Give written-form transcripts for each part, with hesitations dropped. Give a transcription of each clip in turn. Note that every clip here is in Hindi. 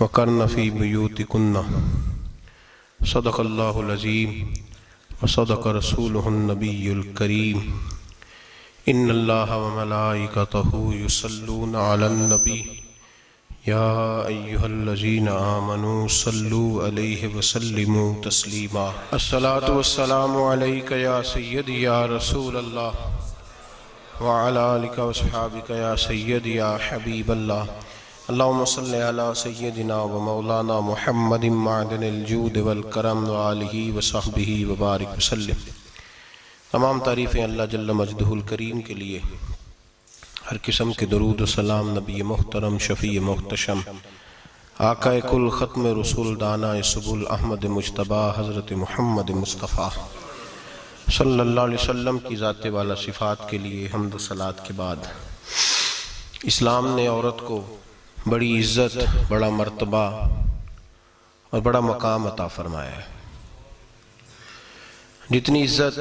वक़र्न फ़ी बुयूतिकुन्ना सदक़ल्लाहुल अज़ीम व सदक़ रसूलुहुन नबियुल करीम। इन्नल्लाह व मलाइकतहु युसल्लूना अलन नबी या अय्युहल्लज़ीना आमनू सल्लू अलैहि व सल्लिमू तस्लीमा। अस्सलातु वस्सलामु अलैका या सय्यदी या रसूलल्लाह व अला आलिका व अस्हाबिका या सय्यदी या हबीबल्लाह। अल्लाहुम्मा सल्लि अला सय्यदिना व मौलाना मुहम्मदिन मअदनिल जूद वल करम व आलिहि व सहबिहि व बारिक वसल्लम। तमाम तारीफ़ें अल्लाह जल्ल मजदहुल करीम के लिए। हर किस्म के दरूद व सलाम नबी मुहतरम शफ़ी मुहतशम आक़ाए कुल ख़त्म रसूल दाना सुबुल अहमद मुज्तबा हज़रत मुहम्मद मुस्तफ़ा सल्लल्लाहु अलैहि वसल्लम की ज़ात वाला सिफ़ात के लिए हम्द व सलात के बाद इस्लाम ने औरत को बड़ी इज़्ज़त, बड़ा मर्तबा और बड़ा मकाम अता फरमाया है। जितनी इज़्ज़त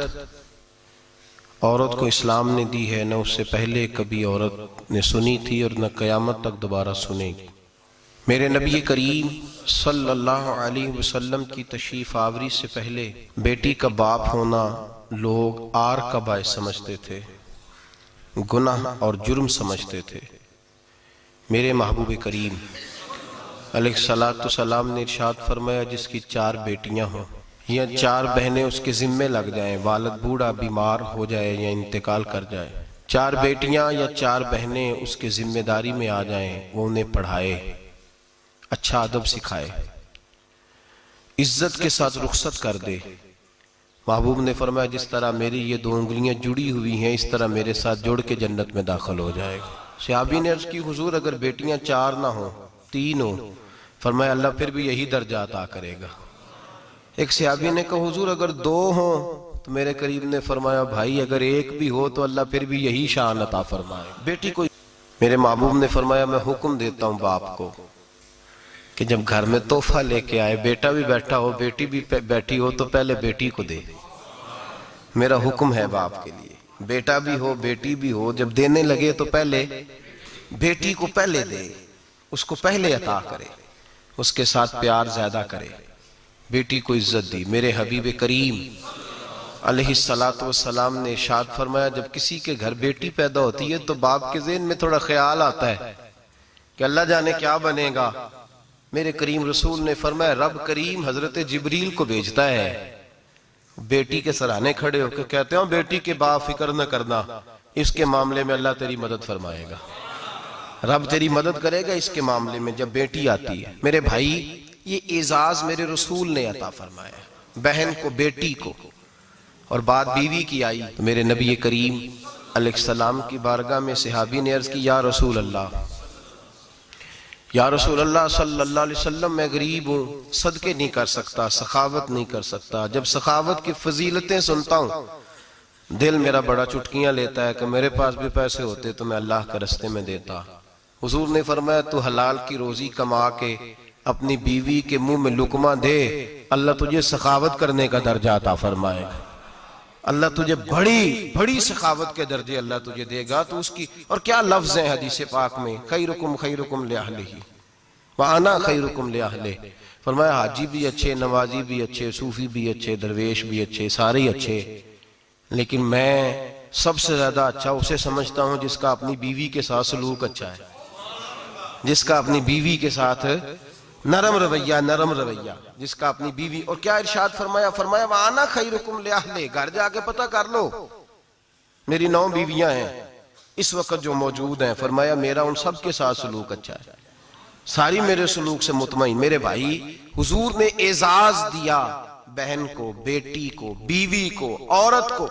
औरत को इस्लाम ने दी है, न उससे पहले कभी औरत ने सुनी थी और न क़यामत तक दोबारा सुनेगी। मेरे नबी करीम सल्लल्लाहु अलैहि वसल्लम की तशरीफ़ आवरी से पहले बेटी का बाप होना लोग आर का बायस समझते थे, गुनाह और जुर्म समझते थे। मेरे महबूब करीम अलैहिस्सलातु सलाम ने इरशाद फरमाया, जिसकी 4 बेटियां हों या 4 बहनें उसके ज़िम्मे लग जाएं, वालिद बूढ़ा बीमार हो जाए या इंतकाल कर जाए, 4 बेटियां या 4 बहनें उसके जिम्मेदारी में आ जाएं, वो उन्हें पढ़ाए, अच्छा अदब सिखाए, इज्जत के साथ रुखसत कर दे। महबूब ने फरमाया, जिस तरह मेरी ये 2 उंगलियां जुड़ी हुई हैं, इस तरह मेरे साथ जुड़ के जन्नत में दाखिल हो जाएगा। सहाबी ने अर्ज़ की, हुजूर अगर बेटियां 4 ना हो, 3 हो? फरमाया, अल्लाह फिर भी यही दर्जा अता करेगा। एक सहाबी ने कहा, हुजूर अगर 2 हो? तो मेरे करीब ने फरमाया, भाई अगर 1 भी हो तो अल्लाह फिर भी यही शान अता फरमाए। बेटी को मेरे महबूब ने फरमाया, मैं हुक्म देता हूँ बाप को कि जब घर में तोहफा लेके आए, बेटा भी बैठा हो, बेटी भी बैठी हो, तो पहले बेटी को दे। मेरा हुक्म है बाप के लिए, बेटा भी हो बेटी भी हो, जब देने लगे तो पहले बेटी को पहले दे, उसको पहले अता करे, उसके साथ प्यार ज्यादा करे, बेटी को इज्जत दी। मेरे हबीब करीम अलैहिस्सलातु वस्सलाम ने इरशाद फरमाया, जब किसी के घर बेटी पैदा होती है तो बाप के ज़हन में थोड़ा ख्याल आता है कि अल्लाह जाने क्या बनेगा। मेरे करीम रसूल ने फरमाया, रब करीम हजरत जिब्रील को भेजता है, बेटी के सराहने खड़े होकर कहते हो, बेटी के बाप फिक्र न करना, इसके मामले में अल्लाह तेरी मदद फरमाएगा, रब तेरी मदद करेगा इसके मामले में जब बेटी आती है। मेरे भाई, ये एजाज मेरे रसूल ने अता फरमाया, बहन को, बेटी को, और बात बीवी की आई तो मेरे नबी करीम अलैहिस्सलाम की बारगाह में सहाबी ने अर्ज की, या रसूल अल्लाह, या रसूल अल्लाह सल्लल्लाहु अलैहि वसल्लम, मैं गरीब हूँ, सदके नहीं कर सकता, सखावत नहीं कर सकता। जब सखावत की फजीलतें सुनता हूँ दिल मेरा बड़ा चुटकियां लेता है कि मेरे पास भी पैसे होते तो मैं अल्लाह के रास्ते में देता। हुजूर ने फरमाया, तू हलाल की रोजी कमा के अपनी बीवी के मुंह में लुकमा दे, अल्लाह तुझे सखावत करने का दर्जा अता फरमाएगा, अल्लाह तुझे बड़ी बड़ी सखावत के दर्जे अल्लाह तुझे देगा। तो उसकी, और क्या लफ्ज है हदीस पाक में, खैरुकुम लिअहलिही व अना खैरुकुम लिअहलिही। फरमाया, हाजी भी अच्छे, नमाजी भी अच्छे, सूफी भी अच्छे, दरवेश भी अच्छे, सारे ही अच्छे, लेकिन मैं सबसे ज्यादा अच्छा उसे समझता हूं जिसका अपनी बीवी के साथ सलूक अच्छा है, जिसका अपनी बीवी के साथ नरम रवैया, जिसका अपनी बीवी। और क्या इरशाद फरमाया, फरमाया, वाना खैरुकुम लिअहलिही, घर जाके पता कर लो, मेरी 9 बीवियां हैं इस वक्त जो मौजूद हैं, फरमाया मेरा उन सब के साथ सलूक अच्छा है, सारी मेरे सलूक से मुतमईन। मेरे भाई, हुजूर ने एजाज दिया बहन को, बेटी को, बीवी को, औरत को,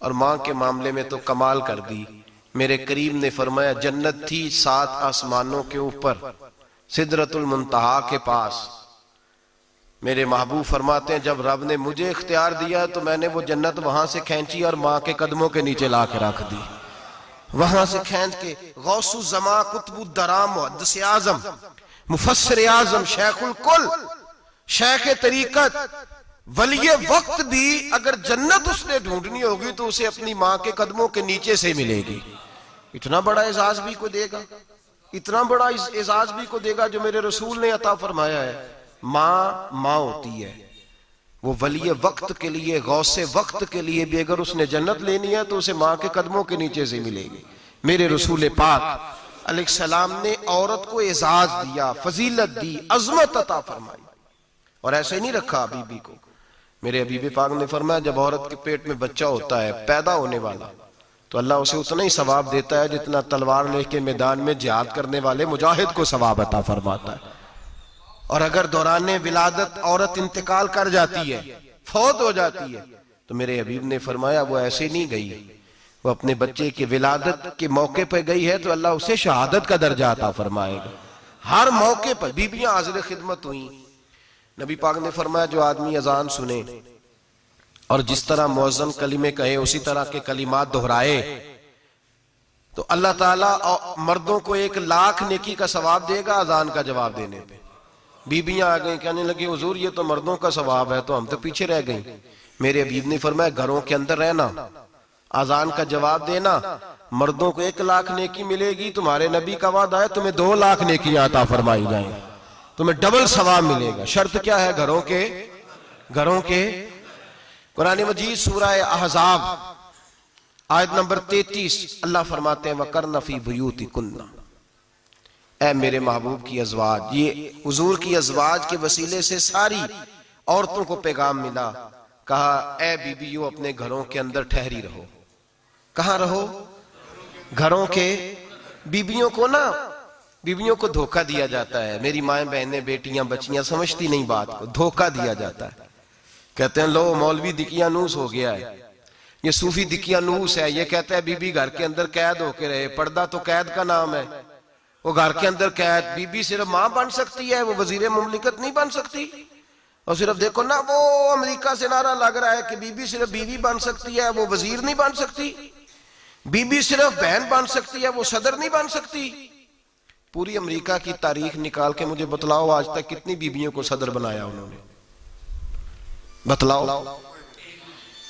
और मां के मामले में तो कमाल कर दी। मेरे करीम ने फरमाया, जन्नत थी 7 आसमानों के ऊपर, सिदरतुल मुंतहा के पास। मेरे महबूब फरमाते हैं, जब रब ने मुझे इख्तियार दिया तो मैंने वो जन्नत वहां से खींची और मां के कदमों के नीचे ला के रख दी। वहां से खींच के गौसुल ज़मा, कुतुबुद्दराम, मुहद्दिस आज़म, मुफस्सिर आज़म, शेखुल कुल, शेख तरीकत, वलिये वक्त भी अगर जन्नत उसने ढूंढनी होगी तो उसे अपनी मां के कदमों के नीचे से मिलेगी। इतना बड़ा एजाज भी कोई देगा? इतना बड़ा एजाज भी को देगा जो मेरे रसूल ने अता फरमाया है। माँ माँ होती है, वो वली वक्त के लिए, गौसे वक्त के लिए भी अगर उसने जन्नत लेनी है तो उसे माँ के कदमों के नीचे से मिलेगी। मेरे रसूल पाक अलैहिस्सलाम ने औरत को एजाज दिया, फजीलत दी, अजमत अता फरमाई, और ऐसे नहीं रखा बीबी को। मेरे हबीब पाक ने फरमाया जब औरत के पेट में बच्चा होता है पैदा होने वाला, तो अल्लाह उसे उतना ही सवाब देता है जितना तलवार लेके मैदान में जिहाद करने वाले मुजाहिद को सवाब अता फरमाता है। और अगर दौरान विलादत औरत इंतकाल कर जाती है, फौत हो जाती है, तो मेरे हबीब ने फरमाया वो ऐसे नहीं गई, वो अपने बच्चे की विलादत के मौके पर गई है तो अल्लाह उसे शहादत का दर्जा अता फरमाएगा। हर मौके पर बीबियां हाजिर खिदमत हुई। नबी पाक ने फरमाया जो आदमी अजान सुने और जिस तरह मुअज्जिन कलिमे कहे उसी तरह के कलिमात दोहराए तो अल्लाह ताला मर्दों को 1,00,000 नेकी का सवाब देगा अजान का जवाब देने पे। बीबियां आ गई, कहने लगी हुजूर ये तो मर्दों का सवाब है, तो हम तो पीछे रह गई। मेरे हबीब ने फरमाया घरों के अंदर रहना, अजान का जवाब देना, मर्दों को 1,00,000 नेकी मिलेगी, तुम्हारे नबी का वादा है तुम्हें 2,00,000 नेकियां अता फरमाई जाएंगी, तुम्हें डबल सवाब मिलेगा। शर्त क्या है? घरों के कुरान मजीद सूरह अहज़ाब आयत नंबर 33 अल्लाह फरमाते हैं वकरना फी बुयूतिकुन्ना, ऐ मेरे महबूब की अज़वाज, ये हुजूर की अज़वाज के वसीले से सारी औरतों को पैगाम मिला। कहा ऐ बीबियों अपने घरों के अंदर ठहरी रहो। कहां रहो? घरों के। बीबियों को धोखा दिया जाता है। मेरी माएं बहनें बेटियां बच्चियां समझती नहीं बात को, धोखा दिया जाता है। कहते हैं लो मौलवी दिकियानूस हो गया है, ये सूफी दिकियानूस है, ये कहता है बीबी घर के अंदर कैद होके रहे। पर्दा तो कैद का नाम है, वो घर के अंदर कैद। बीबी सिर्फ मां बन सकती है, वो वजीर मुमलिकत नहीं बन सकती। और सिर्फ देखो ना वो अमेरिका से नारा लग रहा है कि बीबी सिर्फ बीवी बन सकती है, वो वजीर नहीं बन सकती। बीबी सिर्फ बहन बन सकती है, वो सदर नहीं बन सकती। पूरी अमेरिका की तारीख निकाल के मुझे बतलाओ आज तक कितनी बीबियों को सदर बनाया उन्होंने, बतलाओ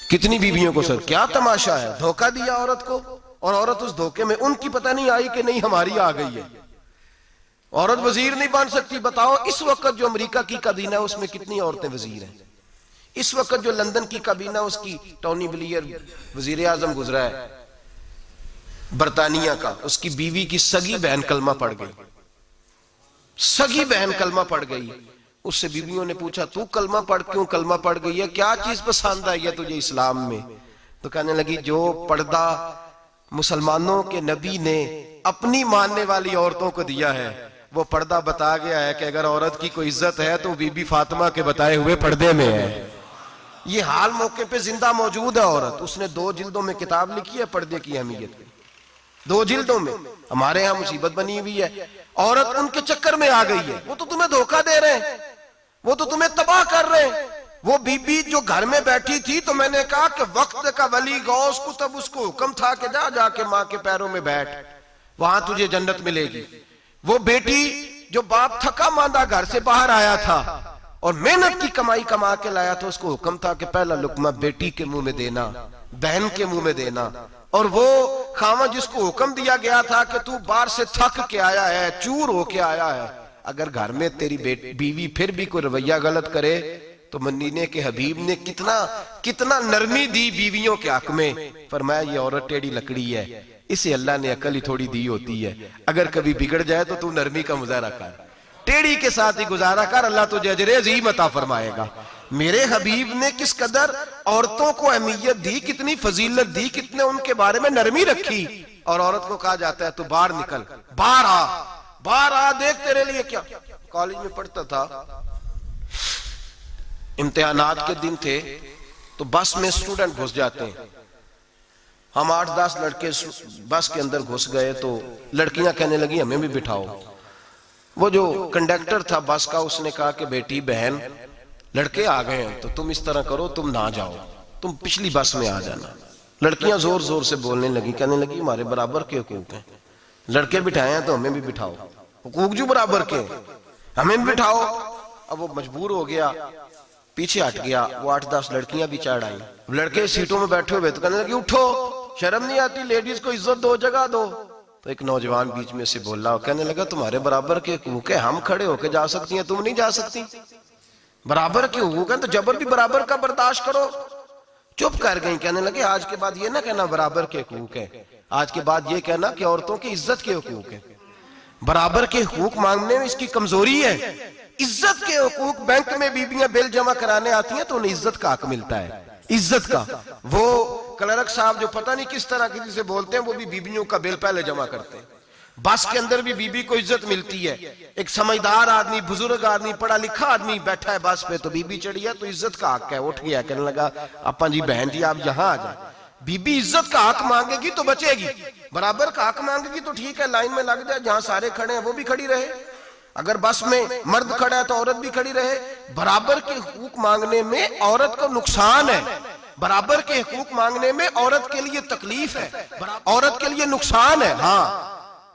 कितनी बीबियों को सर। क्या तमाशा है, धोखा दिया औरत को, और औरत उस धोखे में उनकी पता नहीं आई कि नहीं हमारी आ गई है। औरत वजीर नहीं बन सकती। बताओ इस वक्त जो अमेरिका की काबीना है उसमें कितनी औरतें वजीर हैं? इस वक्त जो लंदन की काबीना उसकी टोनी ब्लेयर वजीर आजम गुजरा है बरतानिया का, उसकी बीवी की सगी बहन कलमा पड़ गई। सगी बहन कलमा पड़ गई। उससे बीवियों ने पूछा तू कलमा पढ़ क्यों कलमा पड़ गई है, क्या चीज पसंद आई है तुझे इस्लाम में? तो कहने लगी जो पर्दा मुसलमानों के नबी ने अपनी मानने वाली औरतों को दिया है वो पर्दा बता गया है कि अगर औरत की कोई इज्जत है तो बीबी फातिमा के बताए हुए पर्दे में है। ये हाल मौके पे जिंदा मौजूद है औरत। उसने 2 जिल्दों में किताब लिखी है पर्दे की अहमियत की, 2 जिल्दों में। हमारे यहाँ मुसीबत बनी हुई है, औरत उनके चक्कर में आ गई है। वो तो तुम्हें धोखा दे रहे हैं, वो तो तुम्हें तबाह कर रहे हैं। वो बीबी जो घर में बैठी थी तो मैंने कहा कि वक्त का वली गौस को तब उसको हुक्म था कि जा जाके माँ के पैरों में बैठ, वहां तुझे जन्नत मिलेगी। वो बेटी जो बाप थका मांदा घर से बाहर आया था और मेहनत की कमाई कमा के लाया था, उसको हुक्म था कि पहला लुकमा बेटी के मुंह में देना, बहन के मुंह में देना। और वो खामा जिसको हुक्म दिया गया था कि तू बाहर से थक के आया है, चूर होके आया है, अगर घर में तेरी बीवी फिर भी कोई रवैया गलत करे तो मदीने के हबीब ने कितना नरमी दी बीवियों के हक में। फरमाया ये औरत टेढ़ी लकड़ी है, इसे अल्लाह ने अकल ही थोड़ी दी होती है, अगर कभी बिगड़ जाए तो तू नरमी का मुजाहरा कर, टेढ़ी के साथ ही गुजारा कर, अल्लाह तुझे अजर अज़ीम अता फरमाएगा। मेरे हबीब ने किस कदर औरतों को अहमियत दी, कितनी फजीलत दी, कितने उनके बारे में नरमी रखी। और औरत को कहा जाता है तू बाहर निकल, बाहर आ, देख तेरे लिए क्या। कॉलेज में पढ़ता था, इम्तिहानात के दिन थे तो बस में स्टूडेंट घुस जाते हैं। हम 8-10 लड़के बस के अंदर घुस गए तो लड़कियां कहने लगी हमें भी बिठाओ। वो जो कंडक्टर था बस का उसने कहा कि बेटी बहन लड़के आ गए हैं तो तुम इस तरह करो, तुम ना जाओ, तुम पिछली बस में आ जाना। लड़कियां जोर जोर से बोलने लगी, कहने लगी हमारे बराबर के हुकूक हैं, लड़के बिठाए हैं तो हमें भी बिठाओ, हुकूक जो बराबर के हमें भी बिठाओ। अब वो मजबूर हो गया, पीछे हट गया। वो 8-10 लड़कियां भी चढ़ आई। लड़के सीटों में बैठे हुए तो कहने लगे उठो, शर्म नहीं आती, लेडीज को इज्जत दो, जगह दो। तो एक नौजवान बीच में से बोला, कहने लगा तुम्हारे बराबर के हुकूक है, हम खड़े होके जा सकती हैं, तुम नहीं जा सकती। बराबर के हुकूक है तो जबर भी बराबर का बर्दाश्त करो। चुप कर गई। कहने लगे आज के बाद ये ना कहना बराबर के हुकूक है, आज के बाद ये कहना कि औरतों की इज्जत के हुकूक है। बराबर के हुकूक मांगने में इसकी कमजोरी है। इज्जत के हुकूक, बैंक में बीबियां बिल जमा कराने आती हैं तो उन्हें इज्जत का हक मिलता है, इज्जत का। वो क्लर्क साहब जो पता नहीं किस तरह किसी से बोलते हैं, वो भी बीबियों का बिल पहले जमा करते हैं। बस के अंदर भी बीबी को इज्जत मिलती है। एक समझदार आदमी, बुजुर्ग आदमी, पढ़ा लिखा आदमी बैठा है बस पे, तो बीबी चढ़ी है तो इज्जत का हक है। उठ गया, कहने लगा अपा जी बहन जी आप यहाँ आ जाए। बीबी इज्जत का हक मांगेगी तो बचेगी, बराबर का हक मांगेगी तो ठीक है, लाइन में लग जाए, जहां सारे खड़े हैं वो भी खड़ी रहे। अगर बस में मर्द खड़ा है तो औरत भी खड़ी रहे। बराबर के हुकूक मांगने में औरत को नुकसान है, बराबर के हुकूक मांगने में औरत के लिए तकलीफ है, औरत के लिए नुकसान है। हाँ,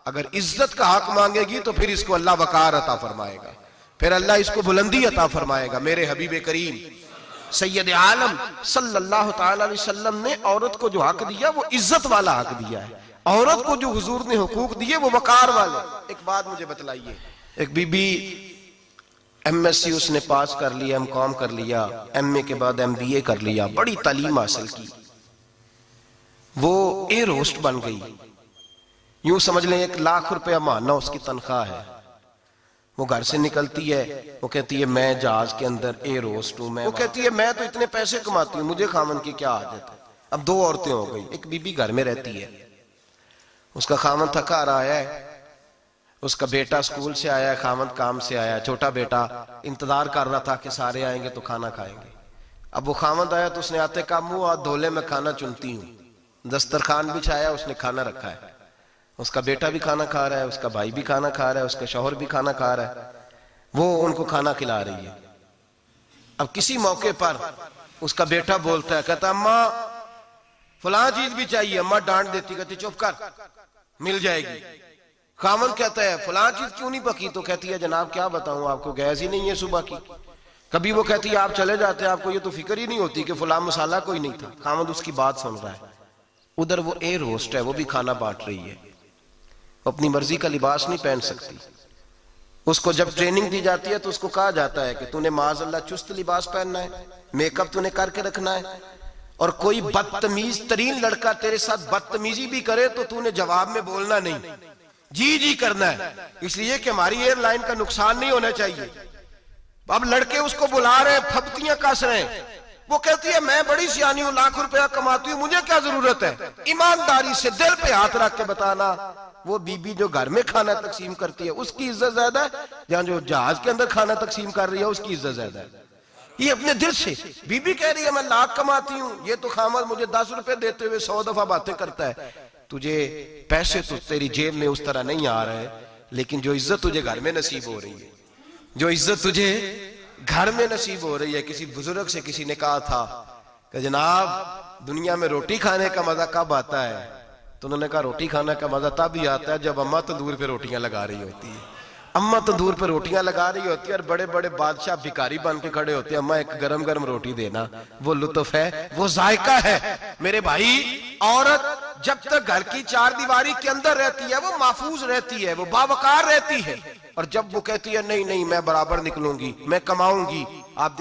अगर इज्जत का हक मांगेगी तो फिर इसको अल्लाह वकार अता फरमाएगा, फिर अल्लाह इसको बुलंदी अता फरमाएगा। मेरे हबीब करीम सैयद आलम सल्लल्लाहु तआला अलैहि वसल्लम ने औरत को जो हक दिया वो इज्जत वाला हक दिया है। औरत को जो हुजूर ने हुकूक दिए वो वकार वाले। एक बात मुझे बतलाइए, एक बीबी एमएससी उसने पास कर लिया, एमकॉम कर लिया, एमए के बाद एमबीए कर लिया, बड़ी तालीम हासिल की, वो एयर होस्ट बन गई। यूं समझ लें 1 लाख रुपया महीना उसकी तनख्वाह है। वो घर से निकलती है, वो कहती है मैं जहाज के अंदर एयर होस्ट हूं। वो कहती है मैं तो इतने पैसे कमाती हूँ, मुझे खामन की क्या आदत है। अब 2 औरतें हो गई। एक बीबी घर में रहती है, उसका खामन थका रहा है, उसका बेटा स्कूल से आया है, खामन काम से आया, छोटा बेटा इंतजार कर रहा था कि सारे आएंगे तो खाना खाएंगे। अब वो खामन आया तो उसने आते का मुंह और धोले में खाना चुनती हूँ, दस्तरखान बिछाया, उसने खाना रखा है। उसका बेटा भी खाना खा रहा है, उसका भाई भी खाना खा रहा है, उसका शौहर भी खाना खा रहा है, वो उनको खाना खिला रही है। अब किसी मौके पर उसका बेटा बोलता है, कहता अम्मा फलां चीज भी चाहिए। अम्मा डांट देती, कहती चुप कर, मिल जाएगी। खामन कहता है फलां चीज क्यों नहीं पकी? तो कहती है जनाब क्या बताऊं आपको, गैस ही नहीं है सुबह की। कभी वो कहती है आप चले जाते हैं, आपको ये तो फिक्र ही नहीं होती कि फलां मसाला कोई नहीं था। खामन उसकी बात सुन रहा है। उधर वो एयर होस्ट है, वो भी खाना बांट रही है, अपनी मर्जी का लिबास नहीं पहन सकती। उसको जब ट्रेनिंग दी जाती है तो उसको कहा जाता है कि तूने माज़अल्लाह चुस्त लिबास पहनना है, मेकअप तूने करके रखना है, और कोई बदतमीज तरीन लड़का तेरे साथ बदतमीजी भी करे तो तूने जवाब में बोलना नहीं, जी जी करना है, इसलिए कि हमारी एयरलाइन का नुकसान नहीं होना चाहिए। अब लड़के उसको बुला रहे हैं, फबतियां कस रहे हैं। वो कहती है मैं बड़ी सियानी हूं, लाख रुपया कमाती हूं, मुझे क्या जरूरत है। ईमानदारी से दिल पे हाथ रख के बताना, वो बीबी जो घर में खाना तकसीम करती है उसकी इज्जत ज्यादा है, जहां जो जहाज के अंदर खाना तकसीम कर रही है उसकी इज्जत ज्यादा है। ये अपने दिल से बीबी कह रही है मैं लाख कमाती हूं, ये तो खामद मुझे 10 रुपए देते हुए 100 दफा बातें करता है। तुझे पैसे तो तेरी जेब में उस तरह नहीं आ रहे, लेकिन जो इज्जत तुझे घर में नसीब हो रही है, जो इज्जत तुझे घर में नसीब हो रही है। किसी बुजुर्ग से किसी ने कहा था कि जनाब दुनिया में रोटी खाने का मजा कब आता है? तो उन्होंने कहा रोटी खाने का मजा तब ही आता है जब अम्मा तंदूर पे रोटियां लगा रही होती है। अम्मा तंदूर पे रोटियां लगा रही होती है और बड़े बड़े बादशाह भिखारी बन के खड़े होते हैं, अम्मा एक गरम गरम रोटी देना। वो लुत्फ है, वो जायका है। मेरे भाई, औरत जब तक घर की 4 दीवारी के अंदर रहती है वो महफूज रहती है, वो बावकार रहती है। और जब वो कहती है नहीं नहीं मैं बराबर निकलूंगी, मैं कमाऊंगी, आप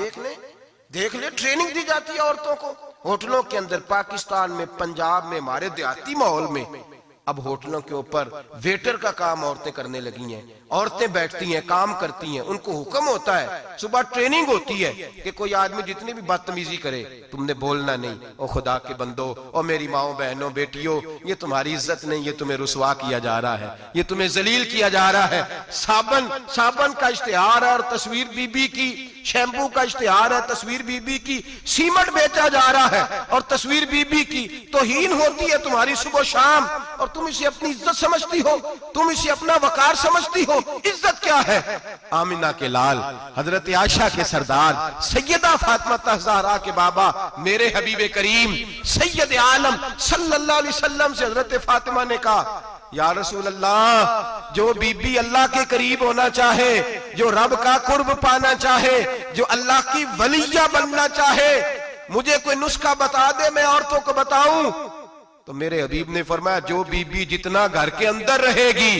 देख ले ट्रेनिंग दी जाती है औरतों को होटलों के अंदर। पाकिस्तान में, पंजाब में, हमारे देहाती माहौल में अब होटलों के ऊपर वेटर का काम औरतें करने लगी हैं। औरतें बैठती हैं, काम करती हैं, उनको हुक्म होता है, सुबह ट्रेनिंग होती है कि कोई आदमी जितनी भी बदतमीजी करे तुमने बोलना नहीं। ओ खुदा के बंदो, ओ मेरी माओ बहनों बेटियों, ये तुम्हारी इज्जत नहीं, ये तुम्हें रुसवा किया जा रहा है, ये तुम्हें जलील किया जा रहा है। साबन का इश्तिहार है और तस्वीर बीबी की, शैम्पू का इश्तिहार है, तस्वीर बीबी की, सीमेंट बेचा जा रहा है और तस्वीर बीबी की। तौहीन होती है तुम्हारी सुबह शाम और तुम इसे अपनी इज्जत समझती हो, तुम इसे अपना वकार समझती हो। इज्जत क्या है? आमिना के लाल, हजरत आयशा के सरदार, सैयदा फातिमा ज़हरा के बाबा, मेरे हबीब करीम सैयद आलम सल्लल्लाहु अलैहि वसल्लम से हजरत फातिमा ने कहा या रसूल अल्लाह, जो बीबी अल्लाह के करीब होना चाहे, जो रब का कुर्ब पाना चाहे, जो अल्लाह की वलिया बनना चाहे, मुझे कोई नुस्खा बता दे, मैं औरतों को बताऊं। तो मेरे हबीब ने फरमाया जो बीबी जितना घर के अंदर रहेगी,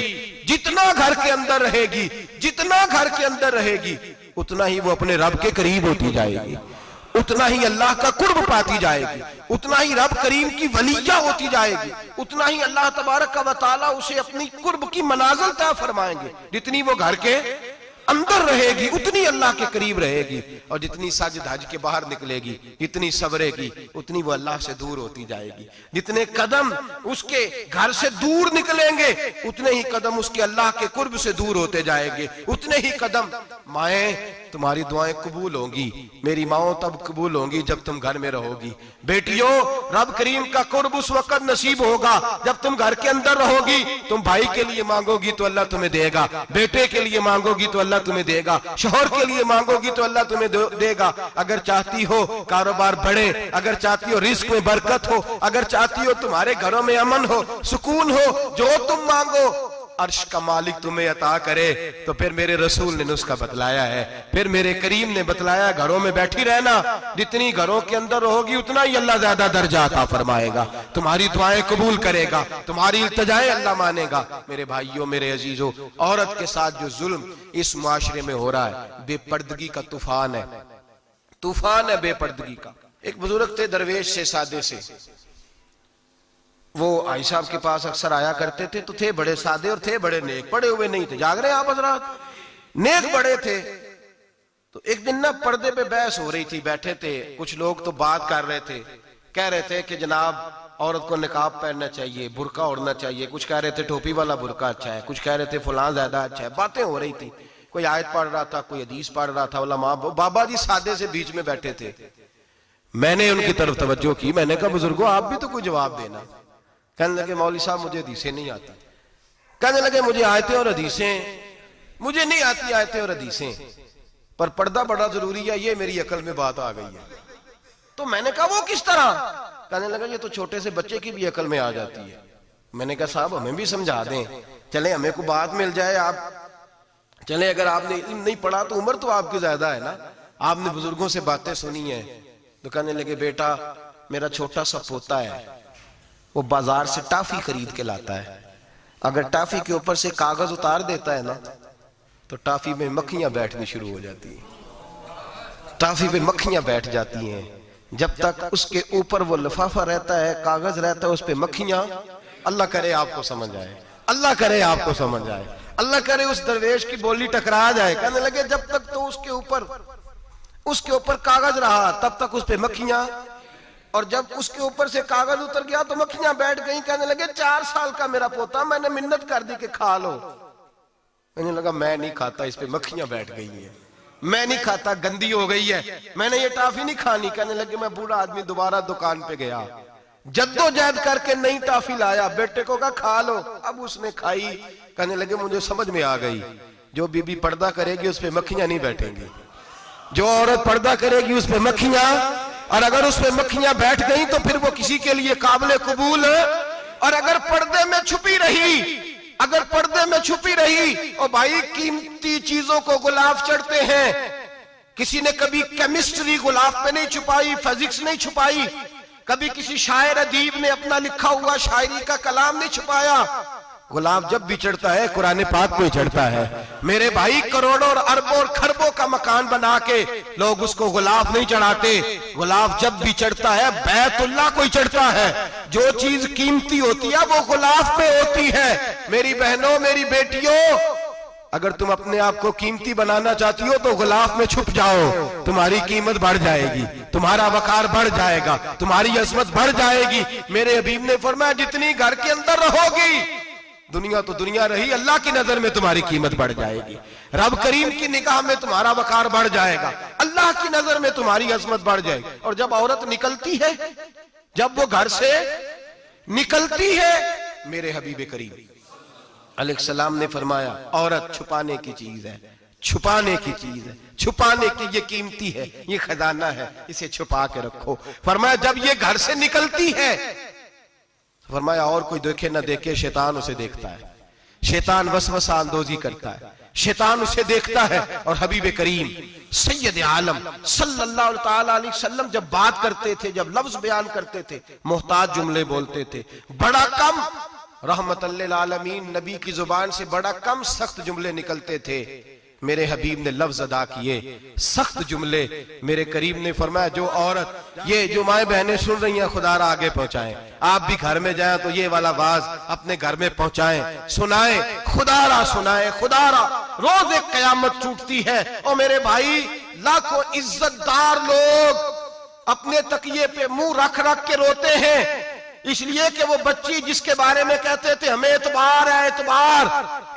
जितना घर के अंदर रहेगी, जितना घर के अंदर रहेगी, उतना ही वो अपने रब के करीब होती जाएगी, उतना ही अल्लाह का कुर्ब पाती जाएगी, उतना ही रब करीम की वलिया होती जाएगी, उतना ही अल्लाह तबारक व तआला उसे अपनी कुर्ब की मनाजिल तय फरमाएंगे। जितनी वो घर के अंदर रहेगी उतनी अल्लाह के करीब रहेगी, और जितनी सज धज के बाहर निकलेगी, जितनी सवरेगी, उतनी वो अल्लाह से दूर होती जाएगी। जितने कदम उसके घर से दूर निकलेंगे उतने ही कदम उसके अल्लाह के कुर्ब से दूर होते जाएंगे, उतने ही कदम। माएं, तुम्हारी दुआएं कबूल होंगी, मेरी माओ तब कबूल होंगी जब तुम घर में रहोगी। बेटियों, रब करीम का कुर्ब उस वक्त नसीब होगा जब तुम घर के अंदर रहोगी। तुम भाई के लिए मांगोगी तो अल्लाह तुम्हें देगा, बेटे के लिए मांगोगी तो अल्लाह तुम्हें देगा, शौहर के लिए मांगोगी तो अल्लाह तुम्हें देगा। अगर चाहती हो कारोबार बढ़े, अगर चाहती हो रिस्क में बरकत हो, अगर चाहती हो तुम्हारे घरों में अमन हो, सुकून हो, जो तुम मांगो अर्श का मालिक तुम्हें अता करे। तो फिर मेरे रसूल ने नुस्खा बतलाया है, फिर मेरे करीम ने बतलाया, घरों में बैठी रहना, जितनी घरों के अंदर रहोगी उतना ही अल्लाह ज्यादा दर्जा अता फरमाएगा, तुम्हारी दुआएं कबूल करेगा, तुम्हारी इल्तिजाएं अल्लाह मानेगा। मेरे भाइयों, मेरे अजीजों, औरत के साथ जो जुल्म इस मुआशरे में हो रहा है, बेपर्दगी का तूफान है, तूफान है बेपर्दगी का। एक बुजुर्ग थे दरवेश से, सादे से, वो आई साहब के पास अक्सर आया करते थे, तो थे बड़े सादे और थे बड़े नेक, पढ़े हुए नहीं थे, जाग रहे आप हजरात, नेक बड़े थे। तो एक दिन ना पर्दे पे बहस हो रही थी, बैठे थे कुछ लोग, तो बात कर रहे थे, कह रहे थे कि जनाब औरत को निकाब पहनना चाहिए, बुरका ओढ़ना चाहिए, कुछ कह रहे थे टोपी वाला बुरका अच्छा है, कुछ कह रहे थे फलां ज्यादा अच्छा है, बातें हो रही थी। कोई आयत पढ़ रहा था, कोई हदीस पढ़ रहा था, उलमा बाबा जी सादे से बीच में बैठे थे। मैंने उनकी तरफ तवज्जो की, मैंने कहा बुजुर्गों आप भी तो कोई जवाब देना। कहने लगे मौलवी साहब मुझे हदीसें नहीं आती, कहने लगे मुझे आयतें और हदीसें, मुझे नहीं आती आयतें और हदीसें, पर पर्दा बड़ा जरूरी है, ये मेरी अकल में बात आ गई है। तो मैंने कहा वो किस तरह? कहने लगा ये तो छोटे से बच्चे की भी अकल में आ जाती है। मैंने कहा साहब हमें भी समझा दें, चले हमें को बात मिल जाए, आप चले, अगर आपने इल्म नहीं पढ़ा तो उम्र तो आपकी ज्यादा है ना, आपने बुजुर्गों से बातें सुनी है। तो कहने लगे बेटा मेरा छोटा सा पोता है, वो बाजार से टाफी खरीद के लाता है, अगर टाफी के ऊपर से कागज उतार देता है ना तो टाफी में मक्खियां बैठनी शुरू हो जाती है, टाफी पे मक्खियां बैठ जाती हैं। जब तक उसके ऊपर वो लिफाफा रहता है, कागज रहता है, उस पे मक्खियां, अल्लाह करे आपको समझ आए, अल्लाह करे आपको समझ आए, अल्लाह करे उस दरवेश की बोली टकरा जाए। कहने लगे जब तक तो उसके ऊपर कागज रहा तब तक उस पे मक्खियां, और जब उसके ऊपर से कागज उतर गया तो मक्खियां बैठ गई। कहने लगे 4 साल का मेरा पोता, मैंने मिन्नत कर दी कि खा लो। कहने लगा मैं नहीं खाता, इस पे मक्खियां बैठ गई है, मैं नहीं खाता, गंदी हो गई है, मैंने ये टाफी नहीं खानी। कहने लगे मैं बूढ़ा आदमी दोबारा दुकान पे गया, जद्दोजहद करके नई टाफी लाया, बेटे को कहा खा लो, अब उसने खाई। कहने लगे मुझे समझ में आ गई, जो बीबी पर्दा करेगी उस पे मक्खियां नहीं बैठेंगी, जो औरत पर्दा करेगी उस पे मक्खियां, और अगर उस पे मक्खियां बैठ गई तो फिर वो किसी के लिए काबिल कबूल है। और अगर पर्दे में छुपी रही, अगर पर्दे में छुपी रही, और भाई कीमती चीजों को गुलाब चढ़ते हैं, किसी ने कभी केमिस्ट्री गुलाब पे नहीं छुपाई, फिजिक्स नहीं छुपाई, कभी किसी शायर अदीब ने अपना लिखा हुआ शायरी का कलाम नहीं छुपाया। गुलाब जब भी चढ़ता है कुरान पाक पे चढ़ता है। मेरे भाई करोड़ों और अरबों और खरबों का मकान बना के लोग उसको गुलाब नहीं चढ़ाते, गुलाब जब भी चढ़ता है बैतुल्लाह को ही चढ़ता है। जो चीज कीमती होती है वो गुलाब पे होती है। मेरी बहनों, मेरी बेटियों, अगर तुम अपने आप को कीमती बनाना चाहती हो तो गुलाब में छुप जाओ, तुम्हारी कीमत बढ़ जाएगी, तुम्हारा वकार बढ़ जाएगा, तुम्हारी अजमत बढ़ जाएगी। मेरे हबीब ने फरमाया जितनी घर के अंदर रहोगी, दुनिया तो दुनिया रही, अल्लाह की नजर में तुम्हारी कीमत बढ़ जाएगी, रब करीम की निगाह में तुम्हारा वकार बढ़ जाएगा, अल्लाह की नजर में तुम्हारी अजमत बढ़ जाएगी। और जब औरत निकलती है, जब वो घर से निकलती है, मेरे हबीब करीम अलैहिस्सलाम ने फरमाया औरत छुपाने की चीज है, छुपाने की चीज है, छुपाने की, ये कीमती है, ये खजाना है, इसे छुपा के रखो। फरमाया जब ये घर से निकलती है, फरमाया और कोई देखे ना देखे, शैतान उसे देखता है, शैतान वसवसा अंदोजी करता है, शैतान उसे देखता है। और हबीब करीम सैयद आलम सल्लल्लाहु अलैहि वसल्लम जब बात करते थे, जब लफ्ज बयान करते थे, मोहताज जुमले बोलते थे, बड़ा कम, रहमतुल्लिल आलमीन नबी की जुबान से बड़ा कम सख्त जुमले निकलते थे। मेरे हबीब ने लफ्ज अदा किए, सख्त जुमले। मेरे करीम ने फरमाया जो औरत, ये जो माए बहनें सुन रही हैं, खुदारा आगे पहुंचाएं। आप भी घर में जाएं तो ये वाला वाज अपने घर में पहुंचाएं, सुनाएं, खुदारा सुनाएं, खुदारा। रोज एक कयामत टूटती है और मेरे भाई लाखों इज्जतदार लोग अपने तकिए पे मुंह रख रख के रोते हैं, इसलिए कि वो बच्ची जिसके बारे में कहते थे हमें एतबार है,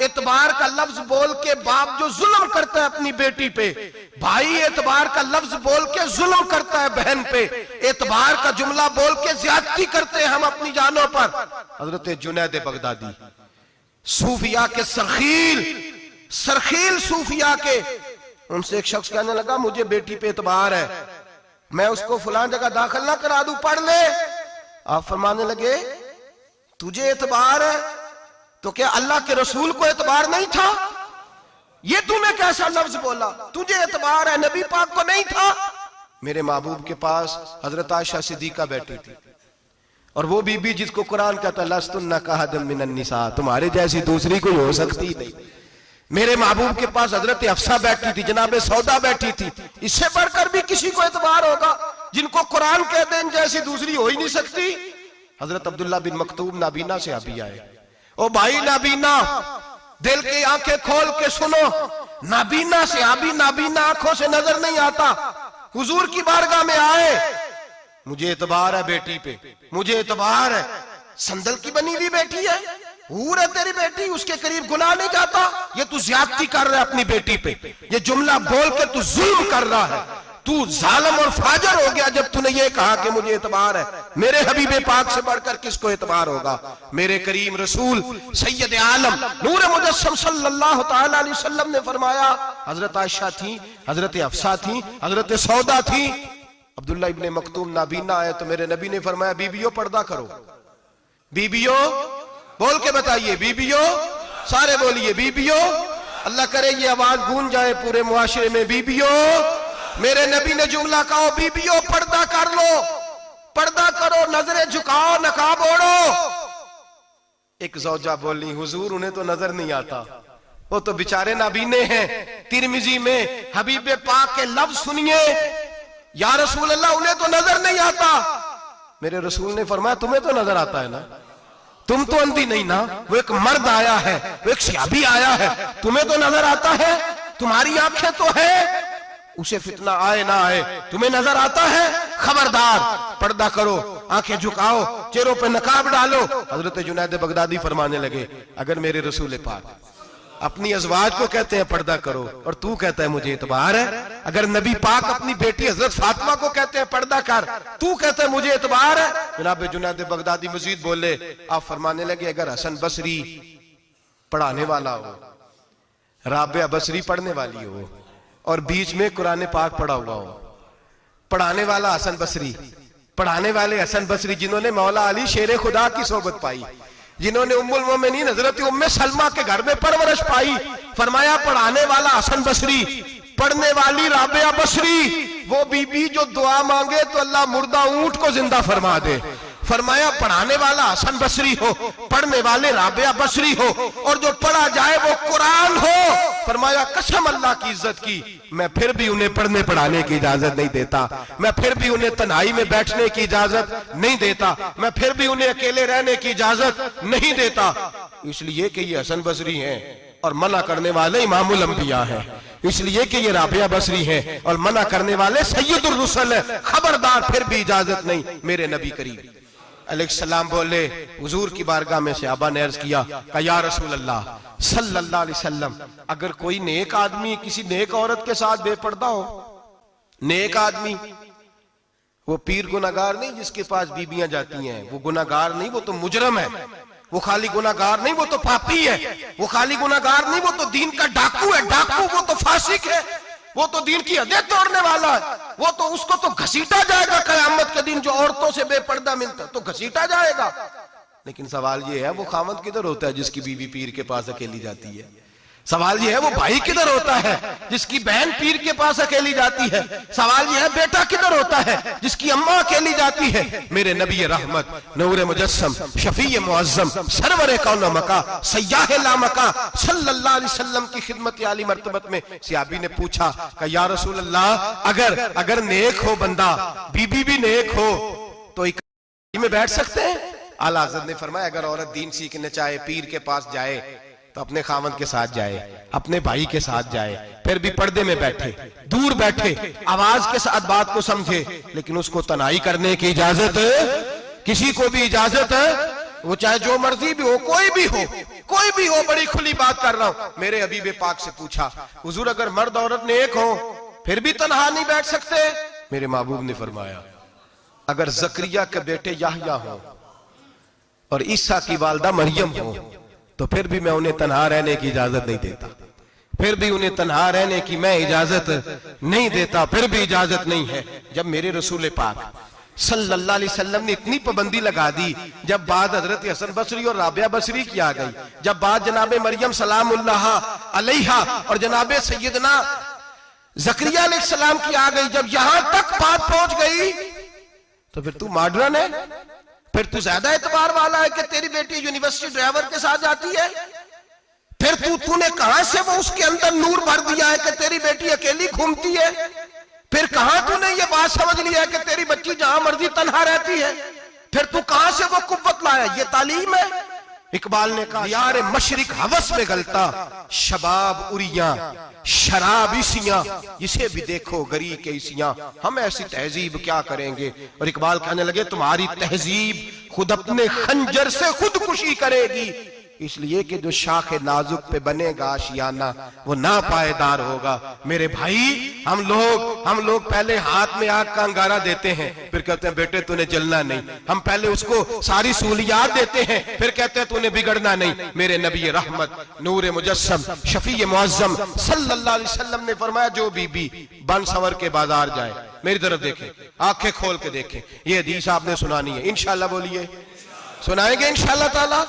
एतबार का लफ्ज बोल के बाप जो जुल्म करता है अपनी बेटी पे, भाई एतबार का लफ्ज बोल के जुल्म करता है बहन पे, एतबार का जुमला बोल के ज्यादती करते हैं हम अपनी जानों पर। हजरत जुनैद बगदादी सूफिया के सरखील सूफिया के, उनसे एक शख्स कहने लगा मुझे बेटी पे एतबार है, मैं उसको फलां जगह दाखिल ना करा दूं, पढ़ ले। आप फरमाने लगे तुझे एतबार है तो क्या अल्लाह के रसूल को एतबार नहीं था? ये तूने कैसा लफ्ज बोला? तुझे एतबार है, नबी पाक को नहीं था? मेरे महबूब के पास हजरत आयशा सिद्दीका बैठी थी, और वो बीबी जिसको कुरान कहता लस्तुन्ना कहदम मिनन निसा, तुम्हारे जैसी दूसरी कोई हो सकती नहीं। मेरे महबूब के पास हजरत अफसा बैठी थी, जनाब सौदा बैठी थी, इससे बढ़कर भी किसी को एतबार होगा जिनको कुरान कह दे जैसी दूसरी हो ही नहीं सकती। हजरत अब्दुल्ला बिन मक्तूम नाबीना से अभी आए, ओ भाई नाबीना दिल की आंखें खोल के सुनो, नाबीना से अभी नाबीना आंखों से नजर नहीं आता, हुजूर की बारगाह में आए, मुझे एतबार है बेटी पे, मुझे एतबार है, संदल की बनी हुई बेटी है, हूर है तेरी बेटी, उसके करीब गुनाह नहीं जाता, ये तू ज्यादती कर रहा है अपनी बेटी पे, ये जुमला बोल के तू जुल्म कर रहा है, तू जालिम और फाजर हो गया जब तूने ये कहा कि मुझे एतबार है। मेरे हबीबे पाक से बढ़कर किसको एतबार होगा? मेरे करीम रसूल सैयद आलम नूर मुजस्सम सल्लल्लाहु तआला अलैहि वसल्लम ने फरमाया, हजरत आयशा थी, हजरत अफसा थी, हजरत सौदा थी, अब्दुल्ला इब्ने मक्तूम नाबीना आए तो मेरे नबी ने फरमाया बीबियों पर्दा करो, बीबियों बोल के बताइए, बीबियों सारे बोलिए, बीबियों, अल्लाह करे ये आवाज गूंज जाए पूरे मुआशरे में, बीबियों। मेरे नबी ने जुमला कहा बीबियों पर्दा कर लो, पर्दा करो, नजरें झुकाओ, नकाब ओढ़ो। एक ज़ौजा बोली हुजूर उन्हें तो नजर नहीं आता, वो तो बेचारे नाबीने हैं। तिरमिजी में हबीब पाक के लफ्ज सुनिए, या रसूल अल्लाह उन्हें तो नजर नहीं आता। मेरे रसूल ने फरमाया तुम्हें तो नजर आता है ना, तुम तो अंधी नहीं ना, वो एक मर्द आया है, वो एक सहाबी आया है, तुम्हें तो नजर आता है, तुम्हारी आंखें तो है, उसे फितना आए ना आए तुम्हें नजर आता है, खबरदार पर्दा करो, आंखें झुकाओ, चेहरों पे नकाब डालो। हजरत जुनैद बगदादी फरमाने लगे अगर मेरे रसूल पाक अपनी अज़वाज को कहते हैं पर्दा करो और तू कहता है मुझे एतबार है, अगर नबी पाक अपनी बेटी हजरत फातिमा को कहते हैं पर्दा कर, तू कहता है मुझे एतबार है। जनाब जुनैद बगदादी मजीद बोले, आप फरमाने लगे अगर हसन बसरी पढ़ाने वाला हो, राबिया बसरी पढ़ने वाली हो और बीच में कुरान पाक पढ़ा हुआ हो, पढ़ाने वाला हसन बसरी, पढ़ाने वाले हसन बसरी जिन्होंने मौला अली शेर खुदा की सोबत पाई, जिन्होंने उम्मुल मोमिनीन हजरत उम्मे सलमा के घर में परवरिश पाई, फरमाया पढ़ाने वाला हसन बसरी, पढ़ने वाली राबिया बसरी, वो बीबी जो दुआ मांगे तो अल्लाह मुर्दा ऊंट को जिंदा फरमा दे। फरमाया पढ़ाने वाला हसन बसरी हो, पढ़ने वाले राबिया बसरी हो, और जो पढ़ा जाए वो कुरान हो। फरमाया कसम अल्लाह की इज्जत की, मैं फिर भी उन्हें पढ़ने पढ़ाने की इजाजत नहीं देता, मैं फिर भी उन्हें तन्हाई में बैठने की इजाजत नहीं देता, मैं फिर भी उन्हें अकेले रहने की इजाजत नहीं देता, इसलिए कि ये हसन बसरी हैं और मना करने वाले इमामुल अंबिया हैं, इसलिए कि ये राबिया बसरी हैं और मना करने वाले सैयदुर रुसल हैं, खबरदार फिर भी इजाजत नहीं। मेरे नबी करीम अलैहिस्सलाम बोले, हुजूर की बारगाह में सहाबा ने अर्ज किया या रसूल अल्लाह सल्लल्लाहु अलैहि वसल्लम, अगर कोई नेक आदमी किसी नेक औरत के साथ बेपर्दा हो, नेक आदमी, वो पीर गुनाहगार नहीं जिसके पास बीबियां जाती हैं, वो गुनाहगार नहीं, वो तो मुजरम है, वो खाली गुनाहगार नहीं, वो तो पापी है, वो खाली गुनाहगार नहीं, वो तो दीन का डाकू है, डाकू, वो तो फासिक है, वो तो दीन की हदें तोड़ने वाला है, वो तो उसको तो घसीटा जाएगा कयामत के दिन, जो औरतों से बेपर्दा मिलता तो घसीटा जाएगा। लेकिन सवाल ये है वो खामद किधर होता है जिसकी बीवी पीर के पास अकेली जाती है? सवाल यह है वो भाई किधर होता है जिसकी बहन पीर के पास अकेली जाती है। सवाल यह है बेटा किधर होता है जिसकी अम्मा अकेली जाती है। मेरे नबी रहमत नूर मुजस्सम शफी मुअज्जम सरवर कौन मका सयाह लामका सल्लल्लाहु अलैहि वसल्लम की खिदमत आली मर्तबत में सहाबी ने पूछा कि या रसूल अल्लाह अगर नेक हो बंदा, बीबी भी नेक हो, तो एक में बैठ सकते हैं? आला हज़रत ने फरमाया अगर औरत दीन सीखने चाहे, पीर के पास जाए तो अपने खामन के साथ जाए, अपने भाई के साथ जाए, फिर भी पर्दे में बैठे, दूर बैठे, आवाज के साथ बात को समझे, लेकिन उसको तनाई करने की इजाजत किसी को भी इजाजत है, वो चाहे जो मर्जी भी हो, कोई भी हो, बड़ी खुली बात कर रहा हूं। मेरे हबीब पाक से पूछा हुजूर अगर मर्द औरत नेक हो फिर भी तन्हा नहीं बैठ सकते? मेरे महबूब ने फरमाया अगर जकरिया के बेटे याहया हो और ईसा की वालदा मरियम हो तो फिर भी मैं उन्हें तन्हा रहने की इजाजत नहीं देता, फिर भी उन्हें तन्हा रहने की मैं इजाजत नहीं देता, फिर भी इजाजत नहीं है। जब मेरे रसूल पाक सल्लल्लाहु अलैहि वसल्लम ने इतनी पाबंदी लगा दी, जब बात हजरत हसन बसरी और राबिया बसरी की आ गई, जब बात जनाबे मरियम सलामुल्लाह अलैहा और जनाबे सैयदना जकरिया अलैहिस्सलाम की आ गई, जब यहां तक बात पहुंच गई तो फिर तू मॉडर्न है, फिर तू ज्यादा एतबार वाला है कि तेरी बेटी यूनिवर्सिटी ड्राइवर के साथ जाती है, फिर तूने कहां से वो उसके अंदर नूर भर दिया है कि तेरी बेटी अकेली घूमती है, फिर कहां तूने ये बात समझ लिया है कि तेरी बच्ची जहां मर्जी तन्हा रहती है, फिर तू कहां से वो कुव्वत लाया? ये तालीम है। इकबाल ने कहा यार मशरिक हवस में गलता, शबाब उरिया शराब इसियां, इसे भी देखो गरी के इसियां, हम ऐसी तहजीब क्या करेंगे? और इकबाल कहने लगे तुम्हारी तहजीब खुद अपने खंजर से खुदकुशी करेगी, इसलिए कि जो शाखे नाजुक पे बनेगा आशियाना वो ना पायदार होगा। मेरे भाई हम लोग पहले हाथ में आग का अंगारा देते हैं, फिर कहते हैं बेटे तूने जलना नहीं। हम पहले उसको सारी सहूलियात देते हैं, फिर कहते हैं तूने बिगड़ना नहीं। मेरे नबी रहमत नूर मुजस्सम शफी मुअज्जम सल्लल्लाहु अलैहि वसल्लम ने फरमाया जो बीबी बन सवर के बाजार जाए, मेरी तरफ देखे, आंखें खोल के देखे, ये हदीस आपने सुनानी है। इंशाल्लाह बोलिए, सुनाएंगे इंशाल्लाह ताला,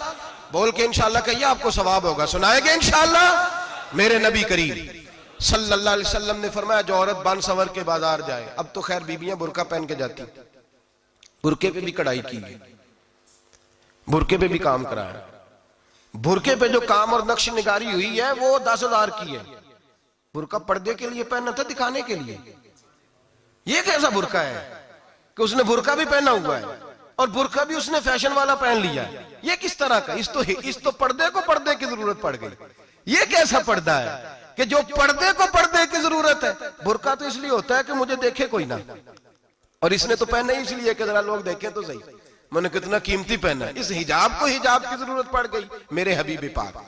बोल के इंशाल्लाह कहिए आपको सवाब होगा, सुनाएंगे इंशाल्लाह। मेरे नबी करीम सल्लल्लाहु अलैहि वसल्लम ने फरमाया जो औरत बन सवर के बाजार जाए, अब तो खैर बीबियां बुरका पहन के जाती, बुरके पे भी कढ़ाई की है, बुरके पे भी काम कराया, बुरके पे जो काम और नक्श निगारी हुई है वो 10,000 की है। बुरका पर्दे के लिए पहना था, दिखाने के लिए। ये कैसा बुरका है कि उसने बुरका भी पहना हुआ है और बुरका भी उसने फैशन वाला पहन लिया है? ये किस तरह का? इस तो पर्दे को पर्दे की जरूरत पड़ गई। ये कैसा पर्दा है कि जो पर्दे को पर्दे की जरूरत है? बुरका तो इसलिए होता है कि मुझे देखे कोई ना, और इसने तो पहना ही इसलिए कि जरा लोग देखें तो सही मैंने कितना कीमती पहना है। इस हिजाब को हिजाब की जरूरत पड़ गई। मेरे हबीब पाक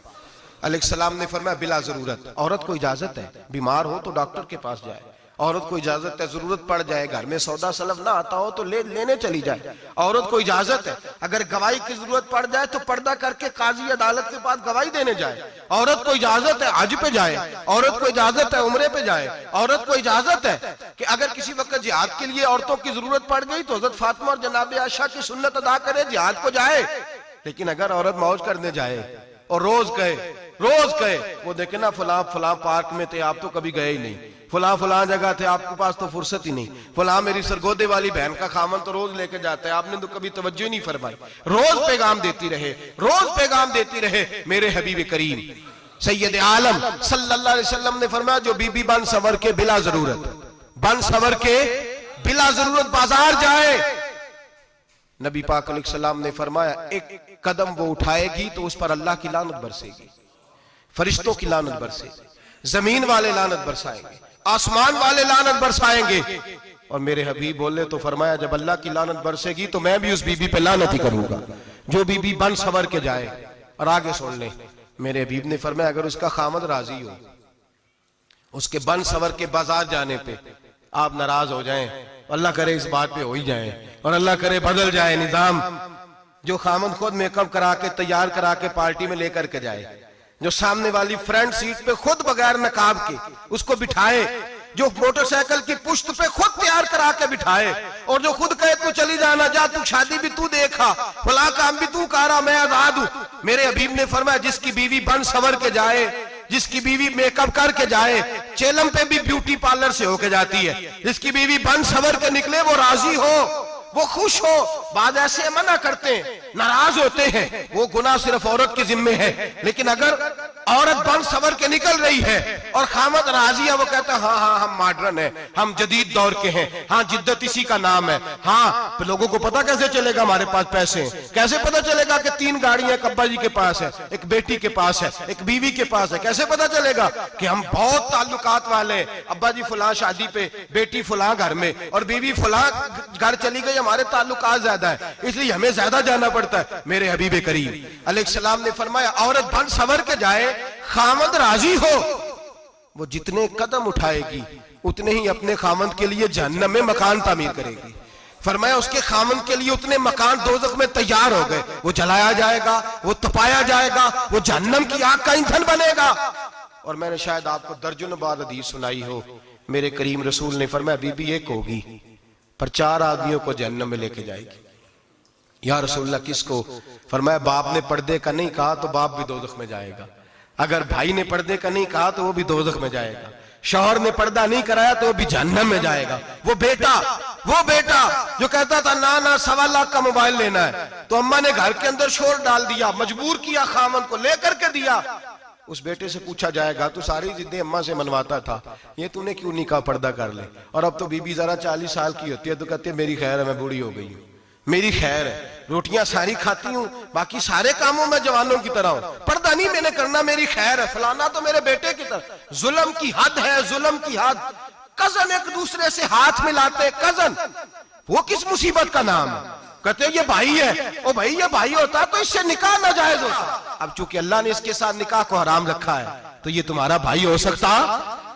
अलैहिस्सलाम ने फरमाया बिला जरूरत, औरत को इजाजत है बीमार हो तो डॉक्टर के पास जाए, औरत को इजाजत है जरूरत पड़ जाए घर में सौदा सलफ ना आता हो तो लेने चली जाए, औरत को इजाजत है अगर गवाही की जरूरत पड़ जाए तो पर्दा करके काजी अदालत के पास गवाही देने जाए, औरत को इजाजत है हज पे जाए, औरत को इजाजत है उम्रे पे जाए, औरत को इजाजत है कि अगर किसी वक्त जिहाद के लिए औरतों की जरूरत पड़ गई तो हजरत फातिमा और जनाब आयशा की सुन्नत अदा करे, जिहाद को जाए। लेकिन अगर औरत मौज करने जाए और रोज कहे वो देखे ना फलां पार्क में थे आप तो कभी गए ही नहीं, फलां जगह थे आपके पास तो फुर्सत ही नहीं, फलां मेरी सरगोदे वाली बहन का खामन तो रोज लेके जाता है आपने तो कभी तवज्जो नहीं फरमाई। रोज पैगाम देती रहे। मेरे हबीब करीम सैयद आलम सल्लल्लाहु अलैहि वसल्लम ने फरमाया जो बीबी बन सवर के बिला जरूरत बाजार जाए, नबी पाक अलैहिस्सलाम ने फरमाया एक कदम वो उठाएगी तो उस पर अल्लाह की लानत बरसेगी, फरिश्तों की लानत बरसेगी, जमीन वाले लानत बरसाएंगे, आसमान वाले लानत बरसाएंगे। और मेरे हबीब बोले तो फरमाया जब अल्लाह की लानत बरसेगी तो मैं भी उस बीबी पे लानत ही करूंगा जो बीबी बन सवर के जाए। और आगे सुन ले, मेरे हबीब ने फरमाया अगर उसका खामद राजी हो उसके बन सवर के बाजार जाने पे, आप नाराज हो जाएं, अल्लाह करे इस बात पे हो ही जाए और अल्लाह करे बदल जाए निजाम, जो खामद खुद मेकअप करा के तैयार करा के पार्टी में लेकर के जाए, जो सामने वाली फ्रंट सीट पे खुद बगैर नकाब के उसको बिठाए, जो मोटरसाइकिल की पुश्त पे खुद तैयार करा के बिठाए और जो खुद कहे तू चली जाना जा, तू शादी भी तू देखा, फला काम भी तू करा, मैं आजाद हूं। मेरे हबीब ने फरमाया जिसकी बीवी बन सवर के जाए जिसकी बीवी मेकअप करके जाए, चेलम पे भी ब्यूटी पार्लर से होके जाती है, जिसकी बीवी बन सवर के निकले वो राजी हो, वो खुश हो। बाद ऐसे मना करते हैं, नाराज होते हैं, वो गुनाह सिर्फ औरत के जिम्मे है। लेकिन अगर औरत बन सवर के निकल रही है और खामद राजी है, वो कहता है हाँ हाँ हम मॉडर्न है, हम जदीद दौर के हैं, हाँ जिद्दत इसी का नाम है। हाँ तो लोगों को पता कैसे चलेगा हमारे पास पैसे हैं, कैसे पता चलेगा कि 3 गाड़ियां एक अब्बा जी के पास है, एक बेटी के पास है, एक बीवी के पास है, कैसे पता चलेगा कि हम बहुत ताल्लुकात वाले हैं। अब्बा जी फलां शादी पे, बेटी फलां घर में और बीवी फलां घर चली गई, हमारे ताल्लुकात ज्यादा है इसलिए हमें ज्यादा जाना पड़ता है। मेरे हबीब करीम अलैहिस्सलाम ने फरमाया औरत बन सवर के जाए, खामद राजी हो, वो जितने कदम उठाएगी उतने ही अपने खामद के लिए जहन्नम में मकान तामीर करेगी। फरमाया उसके खामद के लिए उतने मकान दोज़ख में तैयार हो गए, वो जलाया जाएगा, वो तपाया जाएगा, वो जहन्नम की आग का ईंधन बनेगा। और मैंने शायद आपको दर्जनों बार हदीस सुनाई हो, मेरे करीम रसूल ने फरमाया बीबी एक होगी पर 4 आदमियों को जहन्नम में लेके जाएगी। या रसूलल्लाह किसको? फरमाया बाप ने पर्दे का नहीं कहा तो बाप भी दोज़ख में जाएगा, अगर भाई ने पर्दे का नहीं कहा तो वो भी दोज़ख में जाएगा, शौहर ने पर्दा नहीं कराया तो वो भी जहन्नम में जाएगा। वो बेटा जो कहता था ना ना 1.25 लाख का मोबाइल लेना है, तो अम्मा ने घर के अंदर शोर डाल दिया, मजबूर किया, खामन को लेकर के दिया। उस बेटे से पूछा जाएगा तू सारी जिद्दें अम्मा से मनवाता था, ये तूने क्यों नहीं कहा पर्दा कर ले? और अब तो बीबी जरा 40 साल की होती है तो कहती है मेरी खैर है, मैं बूढ़ी हो गई हूँ, मेरी खैर है, रोटियां सारी खाती हूँ, बाकी सारे कामों में जवानों की तरह हूं, पर्दा नहीं मैंने करना, मेरी खैर है। फलाना तो मेरे बेटे की तरह। जुल्म की हद है, जुल्म की हद। कजन एक दूसरे से हाथ मिलाते, कजन, वो किस मुसीबत का नाम है? कहते ये भाई है, ओ भाई ये भाई होता तो इससे निकाह नाजायज होता। अब चूंकि अल्लाह ने इसके साथ निकाह को हराम रखा है तो ये तुम्हारा भाई हो सकता?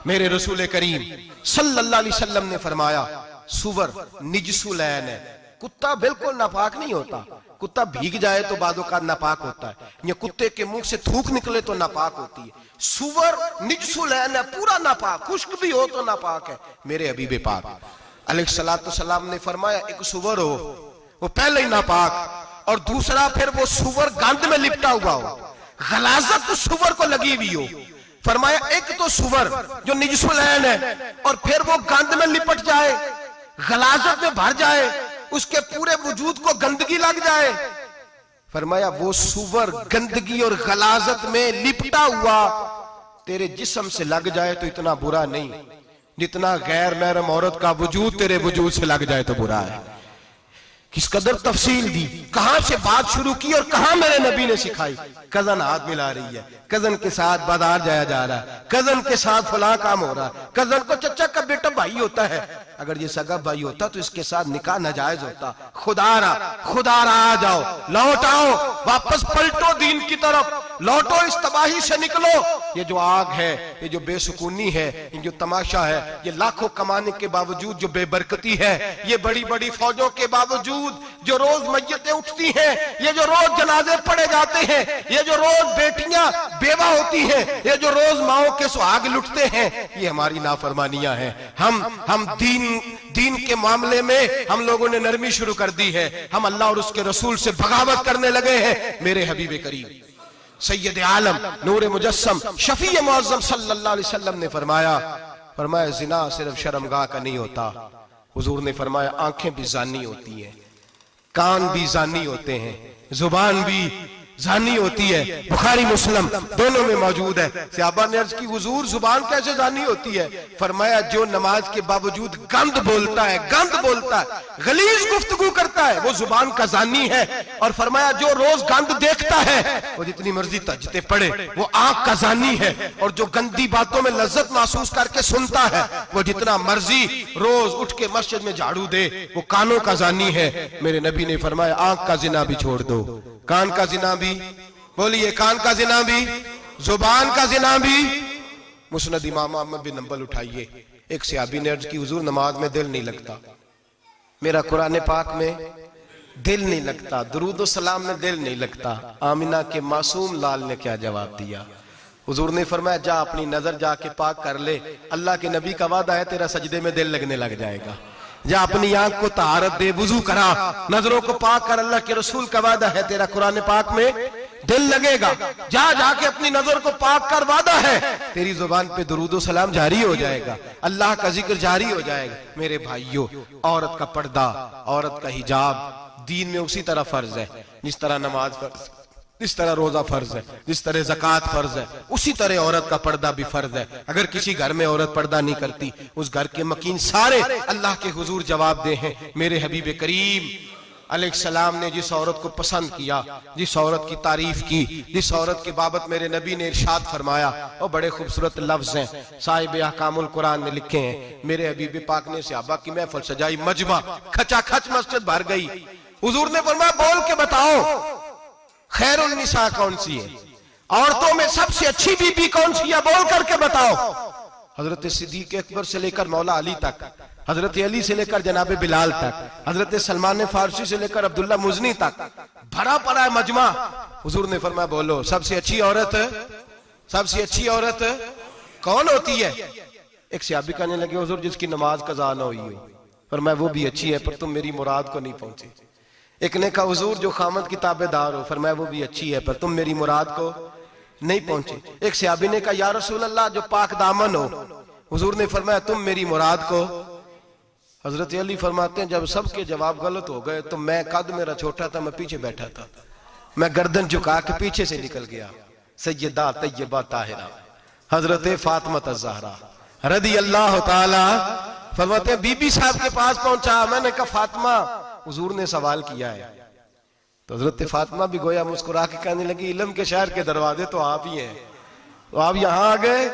मेरे रसूल करीम सल्लल्लाहु अलैहि वसल्लम ने फरमाया सुवर निजसुलैन है, कुत्ता बिल्कुल नापाक नहीं होता, कुत्ता भीग जाए तो बादों का नापाक होता है, या कुत्ते के मुंह से थूक निकले तो नापाक होती है। सुवर निजसुलैन है, पूरा नापाक, खुश्क भी हो तो नापाक है। मेरे हबीब पाक अलैहिस्सलातु वस्सलाम ने फरमाया एक सुवर हो वो पहले ही नापाक, और दूसरा फिर वो सुवर गंद में लिपटा हुआ हो, गलाजत उस सुवर को लगी हुई हो। फरमाया एक तो सुवर जो निजसुलैन है और फिर वो गंद में लिपट जाए, गलाजत में भर जाए, उसके पूरे वजूद को गंदगी लग जाए। फरमाया वो सुवर गंदगी और गलाजत में लिपटा हुआ तेरे जिस्म से लग जाए तो इतना बुरा नहीं, जितना गैर महरम औरत का वजूद तेरे वजूद से लग जाए तो बुरा है। किस कदर तफसील दी, कहां से बात शुरू की और कहां मेरे नबी ने सिखाई। कजन हाथ मिला रही है, कजन के साथ बाजार जाया जा रहा है, कजन के साथ फला काम हो रहा है, कजन को चचा का बेटा भाई होता है, अगर ये सगा भाई होता तो इसके साथ निकाह नाजायज होता। खुदारा आ जाओ, लौट आओ, वापस पलटो दीन की तरफ, लौटो, इस तबाही से निकलो। ये जो आग है, ये जो बेसुकूनी है, ये जो तमाशा है, ये लाखों कमाने के बावजूद जो बेबरकती है, ये बड़ी बड़ी फौजों के बावजूद जो रोज मैयतें उठती हैं, ये जो रोज जनाजे पड़े जाते हैं, ये जो रोज बेटियां बेवा होती हैं, ये जो रोज माओ के सुहाग लुटते हैं, ये हमारी नाफरमानियां हैं। हम दीन के मामले में हम लोगों ने नरमी शुरू कर दी है, हम अल्लाह और उसके रसूल से बगावत करने लगे हैं। मेरे हबीब करीम सैयद आलम नूर मुजस्सम शफी मुअज्जम सल्लल्लाहु अलैहि वसल्लम ने फरमाया जिना सिर्फ शर्मगाह का नहीं होता, हुजूर ने फरमाया आंखें भी जानी होती हैं, कान भी जानी होते हैं, जुबान भी जानी होती है। बुखारी मुस्लिम दोनों में मौजूद है। सहाबा ने अर्ज की हुजूर जुबान कैसे जानी होती है? फरमाया जो नमाज के बावजूद गंद बोलता है, गलीज गुफ्तगू करता है, वो जुबान का जानी है। और फरमाया जो रोज गंद देखता है, वो जितनी मर्जी तहज्जुद पढ़े, वो आंख का जानी है। और जो गंदी बातों में लज्जत महसूस करके सुनता है, वो जितना मर्जी रोज उठ के मस्जिद में झाड़ू दे, वो कानों का जानी है। मेरे नबी ने फरमाया आंख का जिना भी छोड़ दो, कान का जिना भी, बोलिए कान का जिना भी, जुबान का जिना भी। मुस्नद इमाम अहमद बिन हंबल उठाइए, एक सहाबी ने अर्ज की हुजूर नमाज में दिल नहीं लगता, मेरा कुरान पाक में दिल नहीं लगता, दुरूद और सलाम में दिल नहीं लगता। आमिना के मासूम लाल ने क्या जवाब दिया? हुजूर ने फरमाया जा अपनी नजर जाके पाक कर ले, अल्लाह के नबी का वादा है तेरा सजदे में दिल लगने लग जाएगा। या अपनी आंख को तहारत दे, वुजू करा, नजरों को पाक कर, अल्लाह के रसूल का वादा है तेरा कुरान पाक में दिल लगेगा, जा जाके अपनी नजर को पाक कर, वादा है तेरी जुबान पे दुरूद सलाम जारी हो जाएगा, अल्लाह का जिक्र जारी हो जाएगा। मेरे भाइयों, औरत का पर्दा, औरत का हिजाब दीन में उसी तरह फर्ज है जिस तरह नमाज फर्ज, जिस तरह रोजा फर्ज है, जिस तरह ज़कात फर्ज है, उसी तरह औरत का पर्दा भी फर्ज है। अगर किसी घर में औरत पर्दा नहीं करती, उस घर के मकीन सारे अल्लाह के हुजूर जवाब दे हैं। मेरे हबीब करीम अलैहिस्सलाम ने जिस औरत को पसंद किया, जिस औरत की तारीफ की, जिस औरत की बाबत मेरे नबी ने इरशाद फरमाया, और बड़े खूबसूरत लफ्ज हैं साहिब अहकामुल कुरान ने लिखे हैं। मेरे हबीब पाक ने सहाबा की महफिल सजाई, मजमा खचाखच मस्जिद भर गई। हुजूर ने फरमाया बोल के बताओ खैरुन निसा कौन सी है, औरतों में सबसे अच्छी बीबी कौन सी है, बोल करके बताओ। हजरत सिद्दीक अकबर से लेकर मौला अली तक, हजरत अली से लेकर जनाबे बिलाल तक, हजरत सलमान फारसी से लेकर अब्दुल्ला मुजनी तक भरा पड़ा है मजमा। हुजूर ने फरमाया बोलो सबसे अच्छी औरत, सबसे अच्छी औरत कौन होती है? एक सहाबी कहने लगे हुजूर जिसकी नमाज कज़ा न हुई हो। फरमाया वो भी अच्छी है पर तुम मेरी मुराद को नहीं पहुंचे। एक ने कहा हुजूर जो खामद की ताबेदार हो। फरमाया वो भी अच्छी है पर तुम मेरी मुराद को नहीं पहुंचे। एक सहाबी ने कहा या रसूल अल्लाह जो पाक दामन हो। हुजूर ने फरमाया तुम मेरी मुराद को। हजरत अली फरमाते हैं जब सबके जवाब गलत हो गए तो मैं, कद मेरा छोटा था, मैं पीछे बैठा था, मैं गर्दन झुका के पीछे से निकल गया। सैयदा तैयबा ताहिरा हजरत फातिमा ज़हरा रदी अल्लाह ताला फरमाते हैं बीबी साहब के पास पहुंचा। मैंने कहा फातिमा हुजूर ने सवाल किया है। तो हजरत फातिमा भी गोया मुस्कुरा के कहने लगी इल्म के शहर के दरवाजे तो आप ही हैं, तो आप यहाँ आ गए।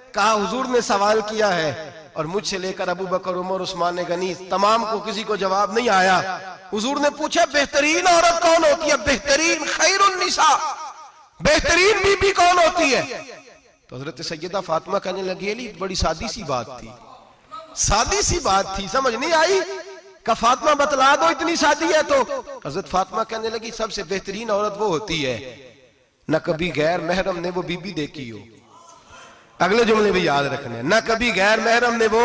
कहा हुजूर ने सवाल किया है और मुझसे लेकर अबू बकर, उमर, उस्मान गनी तमाम को किसी को जवाब नहीं आया। हुजूर ने पूछा बेहतरीन औरत कौन होती है, बेहतरीन खैरुन निसा, बेहतरीन बीबी कौन होती है? तो हजरत सैयदा फातिमा कहने लगी अली बड़ी सादी सी बात थी, सादी सी बात थी, समझ नहीं आई। का फातिमा बतला दो इतनी सादी है। तो हजरत फातिमा कहने लगी सबसे बेहतरीन औरत वो होती है न कभी गैर महरम ने वो बीबी देखी हो। अगले जुमले भी याद रखने, न कभी गैर महरम ने वो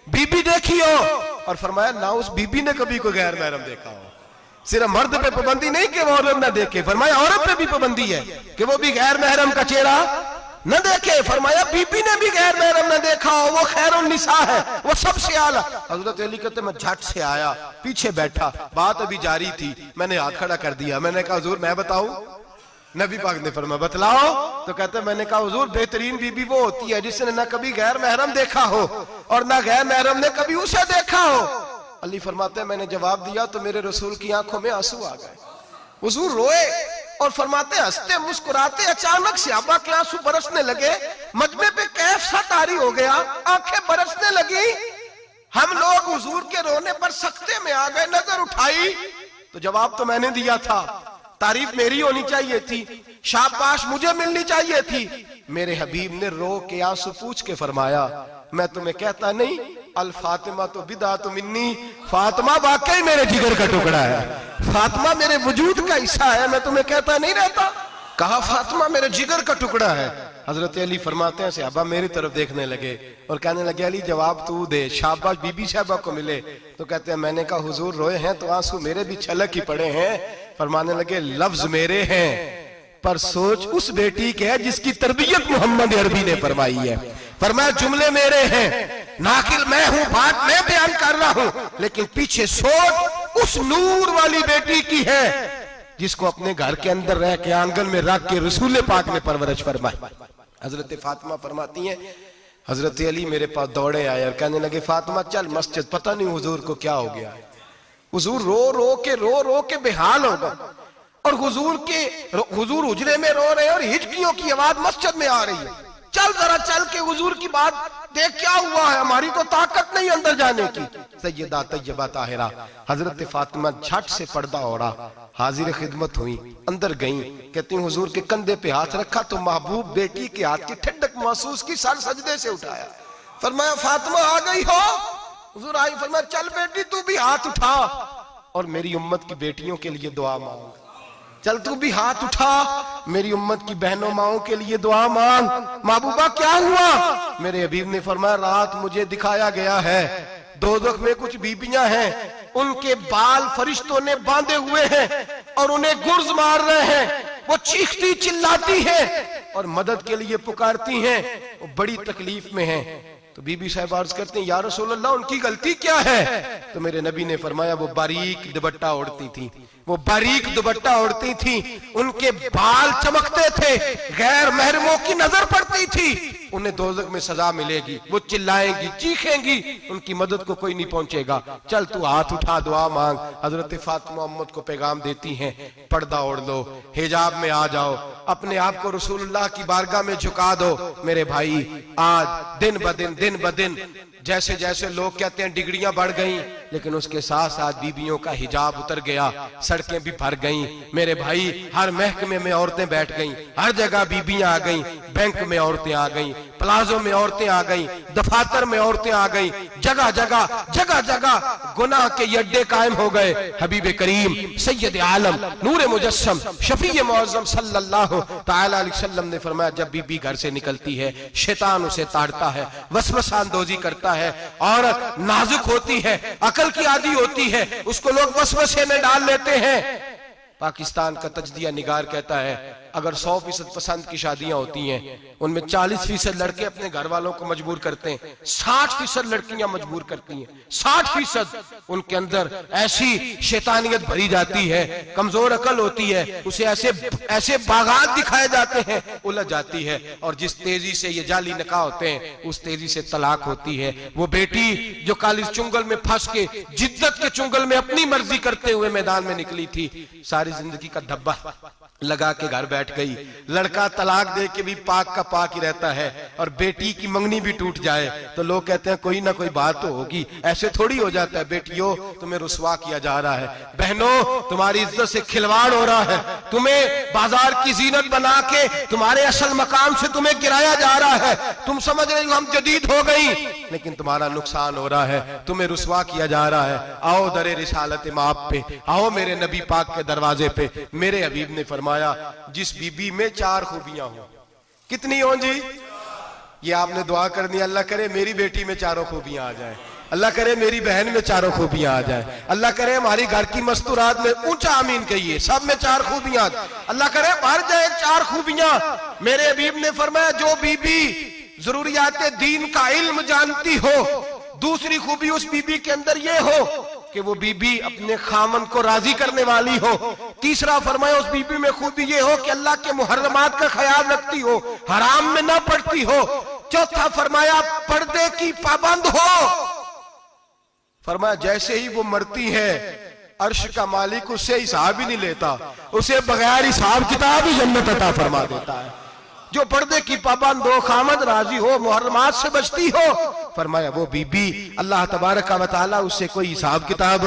बीबी देखी हो। और फरमाया ना उस बीबी ने कभी कोई गैर महरम देखा हो। सिर्फ मर्द पे पाबंदी नहीं कि वो औरत ना देखे, फरमाया औरत पे भी पाबंदी है कि वो भी गैर महरम का चेहरा न देखे। फरमाया बीबी ने भी गैर महरम न देखा हो, वो खैरुन निसा है, वो सबसे आला। हजरत अली कहते मैं झट से आया, पीछे बैठा, बात अभी जारी थी, मैंने हाथ खड़ा कर दिया। मैंने कहा हुजूर मैं बताऊं? नबी पाक ने फरमाया बतलाओ। तो कहते मैंने कहा हुजूर बेहतरीन बीबी वो होती है जिसने न कभी गैर महरम देखा हो और न गैर महरम ने कभी उसे देखा हो। अली फरमाते मैंने जवाब दिया तो मेरे रसूल की आंखों में आंसू आ गए। हुजूर रोए और फरमाते हंसते मुस्कुराते अचानक सहाबा के आंसू बरसने लगे। मजमे पे कैफ सा तारी हो गया, आंखें बरसने लगी। हम लोग हुजूर के रोने पर सख्ते में आ गए। नजर उठाई तो जवाब तो मैंने दिया था, तारीफ मेरी होनी चाहिए थी, शाबाश मुझे मिलनी चाहिए थी। मेरे हबीब ने रो के आंसू पूछ के फरमाया मैं तुम्हें कहता नहीं अल फातिमा तो बिदा तो मिन्नी, फातिमा वाकई मेरे जिगर का टुकड़ा है, फातिमा मेरे वजूद का हिस्सा है, मैं तुम्हें कहता नहीं रहता। कहा फातिमा मेरे जिगर का टुकड़ा है। हजरत अली फरमाते हैं सहाबा मेरी तरफ देखने लगे और कहने लगे अली जवाब तू दे, शाबाश बीबी साहबा को मिले। तो कहते हैं मैंने कहा हुजूर रोए हैं तो आंसू मेरे भी छलक ही पड़े हैं। फरमाने लगे लफ्ज मेरे हैं पर सोच उस बेटी के है जिसकी तरबियत मोहम्मद अरबी ने फरमाई है। फरमाया जुमले मेरे हैं, नाकिल मैं हूं, बात मैं बयान कर रहा हूं, लेकिन पीछे सोच उस नूर वाली बेटी की है जिसको अपने घर के अंदर रह के आंगन में रख के रसूल पाक ने परवरिश फरमाई। हजरत फातिमा फरमाती हैं हजरत अली मेरे पास दौड़े आए और कहने लगे फातिमा चल मस्जिद। पता नहीं हुजूर को क्या हो गया है, हुजूर रो रो के बेहाल हो गए और हुजूर हुजरे में रो रहे हैं और हिचकियों की आवाज मस्जिद में आ रही है। चल जरा चल के हुजूर की बात देख क्या हुआ है, हमारी तो ताकत नहीं अंदर जाने की। सैयदा तैयबा ताहिरा हजरत फातिमा झट से पर्दा ओढ़ा, हाजिर खिदमत हुई, अंदर गई। कहती हुजूर के कंधे पे हाथ रखा तो महबूब बेटी के हाथ की ठंडक महसूस की, सर सजदे से उठाया। फरमाया फातिमा आ गई हो? हुजूर आई। फरमाया चल बेटी तू भी हाथ उठा और मेरी उम्मत की बेटियों के लिए दुआ मांग। चल तू भी हाथ उठा, मेरी उम्मत की बहनों माओं के लिए दुआ मांग। महबूबा क्या हुआ? मेरे हबीब ने फरमाया रात मुझे दिखाया गया है दोज़ख में कुछ बीबियां हैं, उनके बाल फरिश्तों ने बांधे हुए हैं और उन्हें गुर्ज मार रहे हैं। वो चीखती चिल्लाती हैं और मदद के लिए पुकारती हैं, वो बड़ी तकलीफ में हैं। तो बीबी साहब अर्ज करते हैं, या रसूल अल्लाह, उनकी गलती क्या है? तो मेरे नबी ने फरमाया, वो बारीक दुपट्टा ओढ़ती थी, वो बारीक दुपट्टा ओढ़ती थी, उनके बाल चमकते थे, गैर महरमों की नजर पड़ती थी, उन्हें दोज़ख में सजा मिलेगी, वो चिल्लाएंगी, चीखेंगी, उनकी मदद को कोई नहीं पहुंचेगा। चल तू हाथ उठा, दुआ मांग। हजरत फातिमा उम्मत को पैगाम देती हैं, पर्दा ओढ़ लो, हिजाब में आ जाओ, अपने आप को रसूलुल्लाह की बारगाह में झुका दो। मेरे भाई, आज दिन ब दिन जैसे जैसे लोग कहते हैं डिग्रियां बढ़ गई, लेकिन उसके साथ साथ बीबियों का हिजाब उतर गया, सड़कें भी भर गईं। मेरे भाई, हर महकमे में औरतें बैठ गईं, हर जगह बीबियां आ गईं, बैंक में औरतें आ गईं, प्लाजो में औरतें आ गईं, दफातर में औरतें आ गईं, जगह जगह गुनाह के अड्डे कायम हो गए। हबीब करीम सैयद आलम नूर मुजस्सम शफी मुअज़्ज़म सल्लल्लाहु तआला अलैहि वसल्लम ने फरमाया, जब बीबी घर से निकलती है, शैतान उसे ताड़ता है, वसवसा अंदोज़ी करता है, औरत नाजुक होती है, अकल की आदी होती है, उसको लोग वसवसे में डाल लेते हैं। पाकिस्तान का तजदिया निगार कहता है, अगर 100% पसंद की शादियां होती हैं, उनमें 40% लड़के अपने घर वालों को मजबूर करते हैं, 60% लड़कियां मजबूर करती हैं। 60% उनके अंदर ऐसी शैतानियत भरी जाती है, कमजोर अकल होती है, उसे ऐसे बागात दिखाए जाते हैं, उलझ जाती है, और जिस तेजी से ये जाली निकाह होते हैं, उस तेजी से तलाक होती है। वो बेटी जो कालिज चुंगल में फंस के, जिद्दत के चुंगल में अपनी मर्जी करते हुए मैदान में निकली थी, सारी जिंदगी का धब्बा लगा के घर बैठ गई। लड़का तलाक दे के भी पाक का पाक ही रहता है, और बेटी की मंगनी भी टूट जाए तो लोग कहते हैं कोई ना कोई बात तो होगी। ऐसे थोड़ी हो जाता है। बेटियों, तुम्हें रुसवा किया जा रहा है, बहनों तुम्हारी इज्जत से खिलवाड़ हो रहा है, तुम्हें बाजार की जीनत बना के तुम्हारे असल मकाम से तुम्हें गिराया जा रहा है। तुम समझ रहे हो हम जदीद हो गई, लेकिन तुम्हारा नुकसान हो रहा है, तुम्हें रुसवा किया जा रहा है। आओ दरे रिसालत माप पे, आओ मेरे नबी पाक के दरवाजे पे। मेरे हबीब ने फरमाया, जिस बीबी में 4 खूबियां हो, कितनी हो जी? ये आपने दुआ कर दी, अल्लाह करे मेरी बेटी में 4 खूबियां आ जाए, अल्लाह करे मेरी बहन में 4 खूबियां आ जाए, अल्लाह करे हमारी घर की मस्तूरात में, ऊंचा आमीन कहिए, सब में 4 खूबियां, अल्लाह करे भर जाए 4 खूबियां। मेरे हबीब ने फरमाया, जो बीबी जरूरियात दीन का इल्म जानती हो, दूसरी खूबी उस बीबी के अंदर ये हो कि वो बीबी अपने खामन को राजी करने वाली हो। तीसरा फरमाया, उस बीबी में खूबी ये हो कि अल्लाह के मुहर्रमात का ख्याल रखती हो, हराम में ना पड़ती हो। चौथा फरमाया, पर्दे की पाबंद हो। फरमाया, जैसे ही वो मरती है, अर्श का मालिक उससे हिसाब ही नहीं लेता, उसे बगैर हिसाब किताब ही जन्नत अता फरमा देता है। जो पर्दे की पाबंद हो, खामद राजी हो, मुहर्रमात से बचती हो, फरमाया वो बीबी अल्लाह तबारक व तआला उससे कोई हिसाब किताब,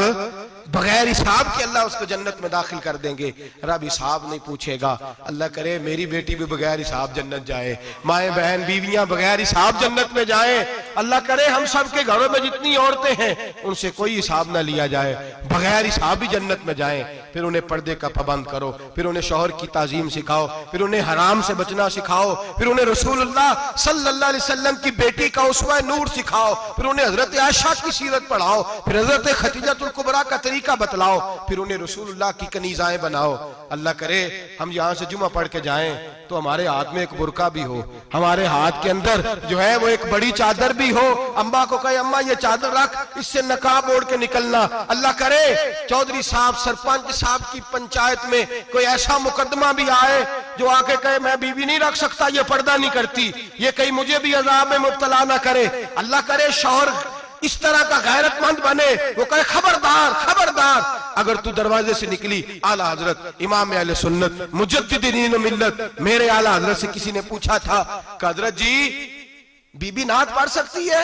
बगैर हिसाब के अल्लाह उसको जन्नत में दाखिल कर देंगे। रब हिसाब नहीं पूछेगा। अल्लाह करे मेरी बेटी भी बगैर हिसाब जन्नत जाए, माए बहन बीवियां बगैर हिसाब जन्नत में जाए। अल्लाह करे हम सब के घरों में जितनी औरतें हैं उनसे कोई हिसाब ना लिया जाए, बगैर हिसाब भी जन्नत में जाए। फिर उन्हें पर्दे का पाबंद करो, फिर उन्हें शौहर की ताजीम सिखाओ, फिर उन्हें हराम से बचना सिखाओ, फिर उन्हें रसूलुल्लाह सल्लल्लाहु अलैहि वसल्लम की बेटी का उसवा नूर सिखाओ, फिर उन्हें हजरत आयशा की सीरत पढ़ाओ, फिर हजरत खदीजतुल कुबरा का तरीका बतलाओ, फिर उन्हें रसूलुल्लाह की कनीज़ाएं बनाओ। अल्लाह करे हम यहाँ से जुमा पढ़ के जाएं तो हमारे हाथ में एक बुरका भी हो, हमारे हाथ के अंदर जो है वो एक बड़ी चादर भी हो। अम्मा को कहे अम्मा ये चादर रख, इससे नकाब ओढ़ के निकलना। अल्लाह करे चौधरी साहब सरपंच साहब की पंचायत में कोई ऐसा मुकदमा भी आए जो आके कहे मैं बीवी नहीं रख सकता, ये पर्दा नहीं करती, ये कहीं मुझे भी अजाब में मुब्तला ना करे। अल्लाह करे शौहर इस तरह का गैरतमंद बने, वो कहे खबरदार खबरदार, अगर तू दरवाजे से निकली। आला हजरत इमाम अहले सुन्नत मुजद्दिदीन मिल्लत मेरे आला हजरत से किसी ने पूछा था कि हजरत जी बीबी नात पढ़ सकती है?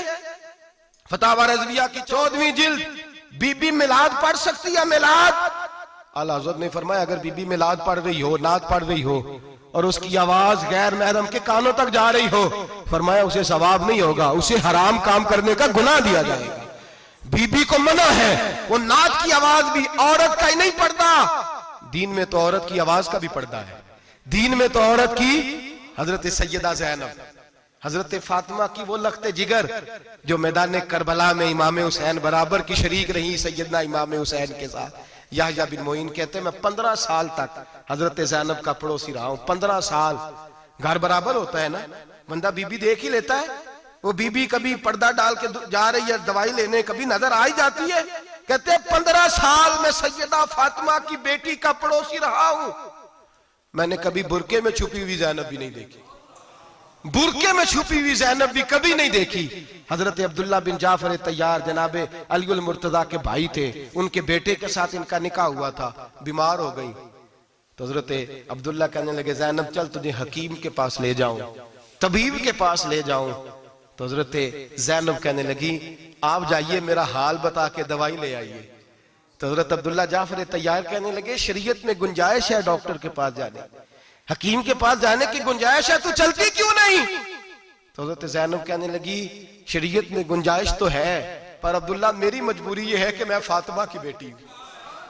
फतावा रज़विया की 14वीं जिल्द, बीबी मिलाद पढ़ सकती है? मिलाद? आला हजरत ने फरमाया अगर बीबी मिलाद पढ़ रही हो, नात पढ़ रही हो और उसकी आवाज गैर महरम के कानों तक जा रही हो, फरमाया उसे सवाब नहीं होगा, उसे हराम काम करने का गुनाह दिया जाएगा। बीबी को मना है, वो नात की आवाज भी औरत का ही नहीं पड़ता, दीन में तो औरत की आवाज का भी पर्दा है। दीन में तो औरत की हजरत सैयदा ज़ैनब, हजरत फातिमा की वो लख्ते जिगर जो मैदान करबला में इमाम हुसैन बराबर की शरीक रही सैयदना इमाम हुसैन के साथ। याह्या बिन मोइन कहते हैं मैं 15 साल तक हजरत ज़ैनब का पड़ोसी रहा हूं। 15 साल। घर बराबर होता है ना, बंदा बीबी देख ही लेता है। वो बीबी कभी पर्दा डाल के जा रही है दवाई लेने, कभी नजर आ ही जाती है। कहते हैं 15 साल में सैयदा फातिमा की बेटी का पड़ोसी रहा हूं, मैंने कभी बुरके में छुपी हुई ज़ैनब भी नहीं देखी। बुरके में छुपी हुई ज़ैनब भी कभी नहीं देखी। हजरत अब्दुल्ला बिन जाफर तैयार जनाबे अली उल मुर्तजा के भाई थे, उनके बेटे के साथ इनका निकाह हुआ था। बीमार हो गई तो हजरत अब्दुल्ला कहने लगे ज़ैनब चल तुझे हकीम के पास ले जाऊं, तबीब के पास ले जाऊं। तो हजरत ज़ैनब कहने लगी आप जाइए मेरा हाल बता के दवाई ले आइए। तो हजरत अब्दुल्ला जाफर तैयार कहने लगे शरीयत में गुंजाइश है डॉक्टर के पास जाने, हकीम के पास जाने की गुंजाइश है, तू चलती क्यों नहीं? तो हजरत ज़ैनब कहने लगी शरीयत में गुंजाइश तो है, पर अब्दुल्ला मेरी मजबूरी ये है कि मैं फातिमा की बेटी हूं।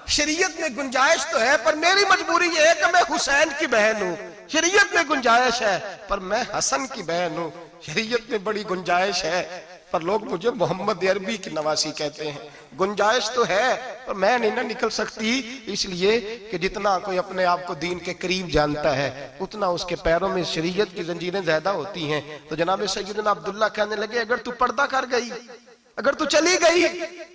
शरीयत में गुंजाइश तो है पर मेरी मजबूरी ये है कि मैं हुसैन की बहन हूं। शरीयत में गुंजाइश है पर मैं हसन की बहन हूं। शरीयत में बड़ी गुंजाइश है पर लोग मुझे मोहम्मद अरबी की नवासी कहते हैं। गुंजाइश तो है पर मैं नहीं ना निकल सकती, इसलिए कि जितना कोई अपने आप को दीन के करीब जानता है उतना उसके पैरों में शरीयत की जंजीरें ज्यादा होती हैं। तो जनाब सैयदना अब्दुल्ला कहने लगे अगर तू पर्दा कर गई, अगर तू चली गई,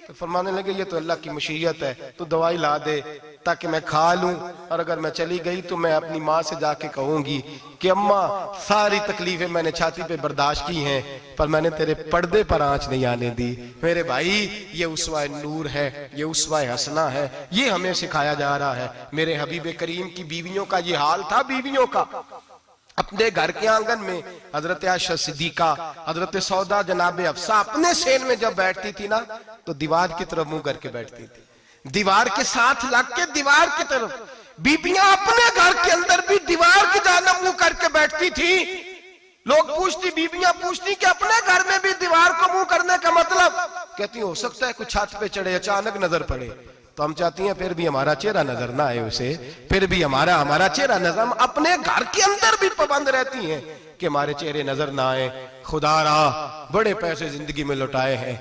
तो फरमाने लगे ये तो अल्लाह की मशीयत है, तू दवाई ला दे ताकि मैं खा लूं, और अगर मैं चली गई तो मैं अपनी माँ से जाके कहूंगी कि अम्मा सारी तकलीफें मैंने छाती पे बर्दाश्त की हैं पर मैंने तेरे पर्दे पर आंच नहीं आने दी। मेरे भाई ये उसवा नूर है, ये उसवा हसना है, ये हमें सिखाया जा रहा है। मेरे हबीब करीम की बीवियों का ये हाल था। बीवियों का अपने घर के आंगन में हजरत आयशा सिद्दीका, हजरत सौदा, जनाब अफसा अपने सेन में जब बैठती थी ना तो दीवार की तरफ मुंह करके बैठती थी, दीवार के साथ लग के दीवार की तरफ। बीबियां अपने घर के अंदर भी दीवार की जानब मुंह करके बैठती थी। लोग पूछती, बीबियां पूछती कि अपने घर में भी दीवार को मुंह करने का मतलब? कहती हो सकता है कुछ छत पे चढ़े अचानक नजर पड़े, तो हम चाहती हैं फिर भी हमारा चेहरा नजर ना आए उसे, फिर भी हमारा चेहरा नजर, हम अपने घर के अंदर भी पाबंद रहती हैं कि हमारे चेहरे नजर ना आए। खुदारा बड़े पैसे जिंदगी में लुटाए हैं,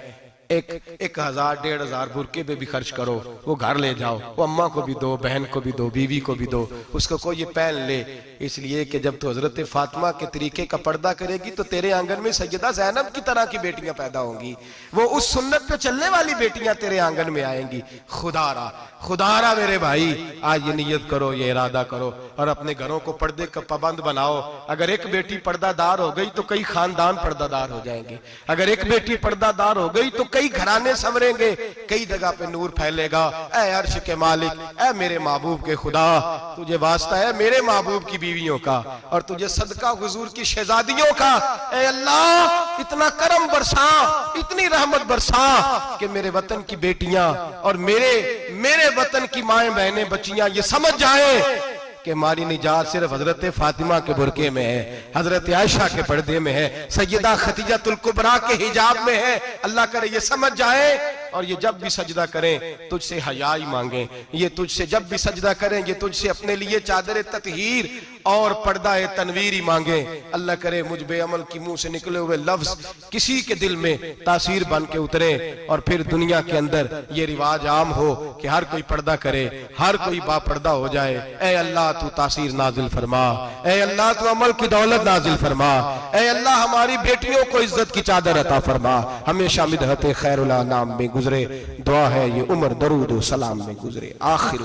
1000 1500 बुरके पे भी खर्च करो, वो घर ले जाओ, वो अम्मा को भी दो, बहन को भी दो, बीवी को भी दो, उसको कोई ये पहन ले। इसलिए कि जब तो हजरत फातिमा के तरीके का पर्दा करेगी तो तेरे आंगन में सैयदा ज़ैनब की तरह की बेटियां पैदा होंगी, वो उस सुन्नत पे चलने वाली बेटियां तेरे आंगन में आएंगी। खुदारा मेरे भाई आज ये नियत करो, ये इरादा करो और अपने घरों को पर्दे का पाबंद बनाओ। अगर एक बेटी पर्दादार हो गई तो कई खानदान पर्दादार हो जाएंगे, अगर एक बेटी पर्दादार हो गई तो कई घराने संवरेंगे, कई जगह पे नूर फैलेगा। ऐ अर्श के मालिक, ऐ मेरे महबूब के खुदा, तुझे वास्ता है मेरे महबूब की बीवियों का और तुझे सदका हुजूर की शहजादियों का। ऐ अल्लाह इतना करम बरसा, इतनी रहमत बरसा कि मेरे वतन की बेटियां और मेरे वतन की माएं बहनें बच्चियां ये समझ जाएं कि हमारी निजात सिर्फ हजरत फातिमा के बुरके में है, हजरत आयशा के पर्दे में है, सैयदा खदीजातुल कुबरा के हिजाब में है। अल्लाह करे ये समझ जाए और ये जब भी सजदा करें तुझसे हयाई मांगे, ये तुझसे जब भी सजदा करें ये तुझसे अपने लिए चादर ततहीर और पर्दा तनवीर मांगे। अल्लाह करे मुझ बेअमल की मुंह से निकले हुए लफ्ज किसी के दिल में तासीर बन के उतरे और फिर दुनिया के अंदर ये रिवाज आम हो कि हर कोई पर्दा करे, हर कोई बापर्दा हो जाए। ऐ अल्लाह तू तासीर नाजिल फरमा, ऐ अल्लाह तू अमल की दौलत नाजिल फरमा, ऐ अल्लाह हमारी बेटियों को इज्जत की चादर अता फरमा, हमेशा मिदहत खैरुल अनाम में गुजरे। दुआ है ये उम्र दरूद व सलाम में गुजरे। आखिर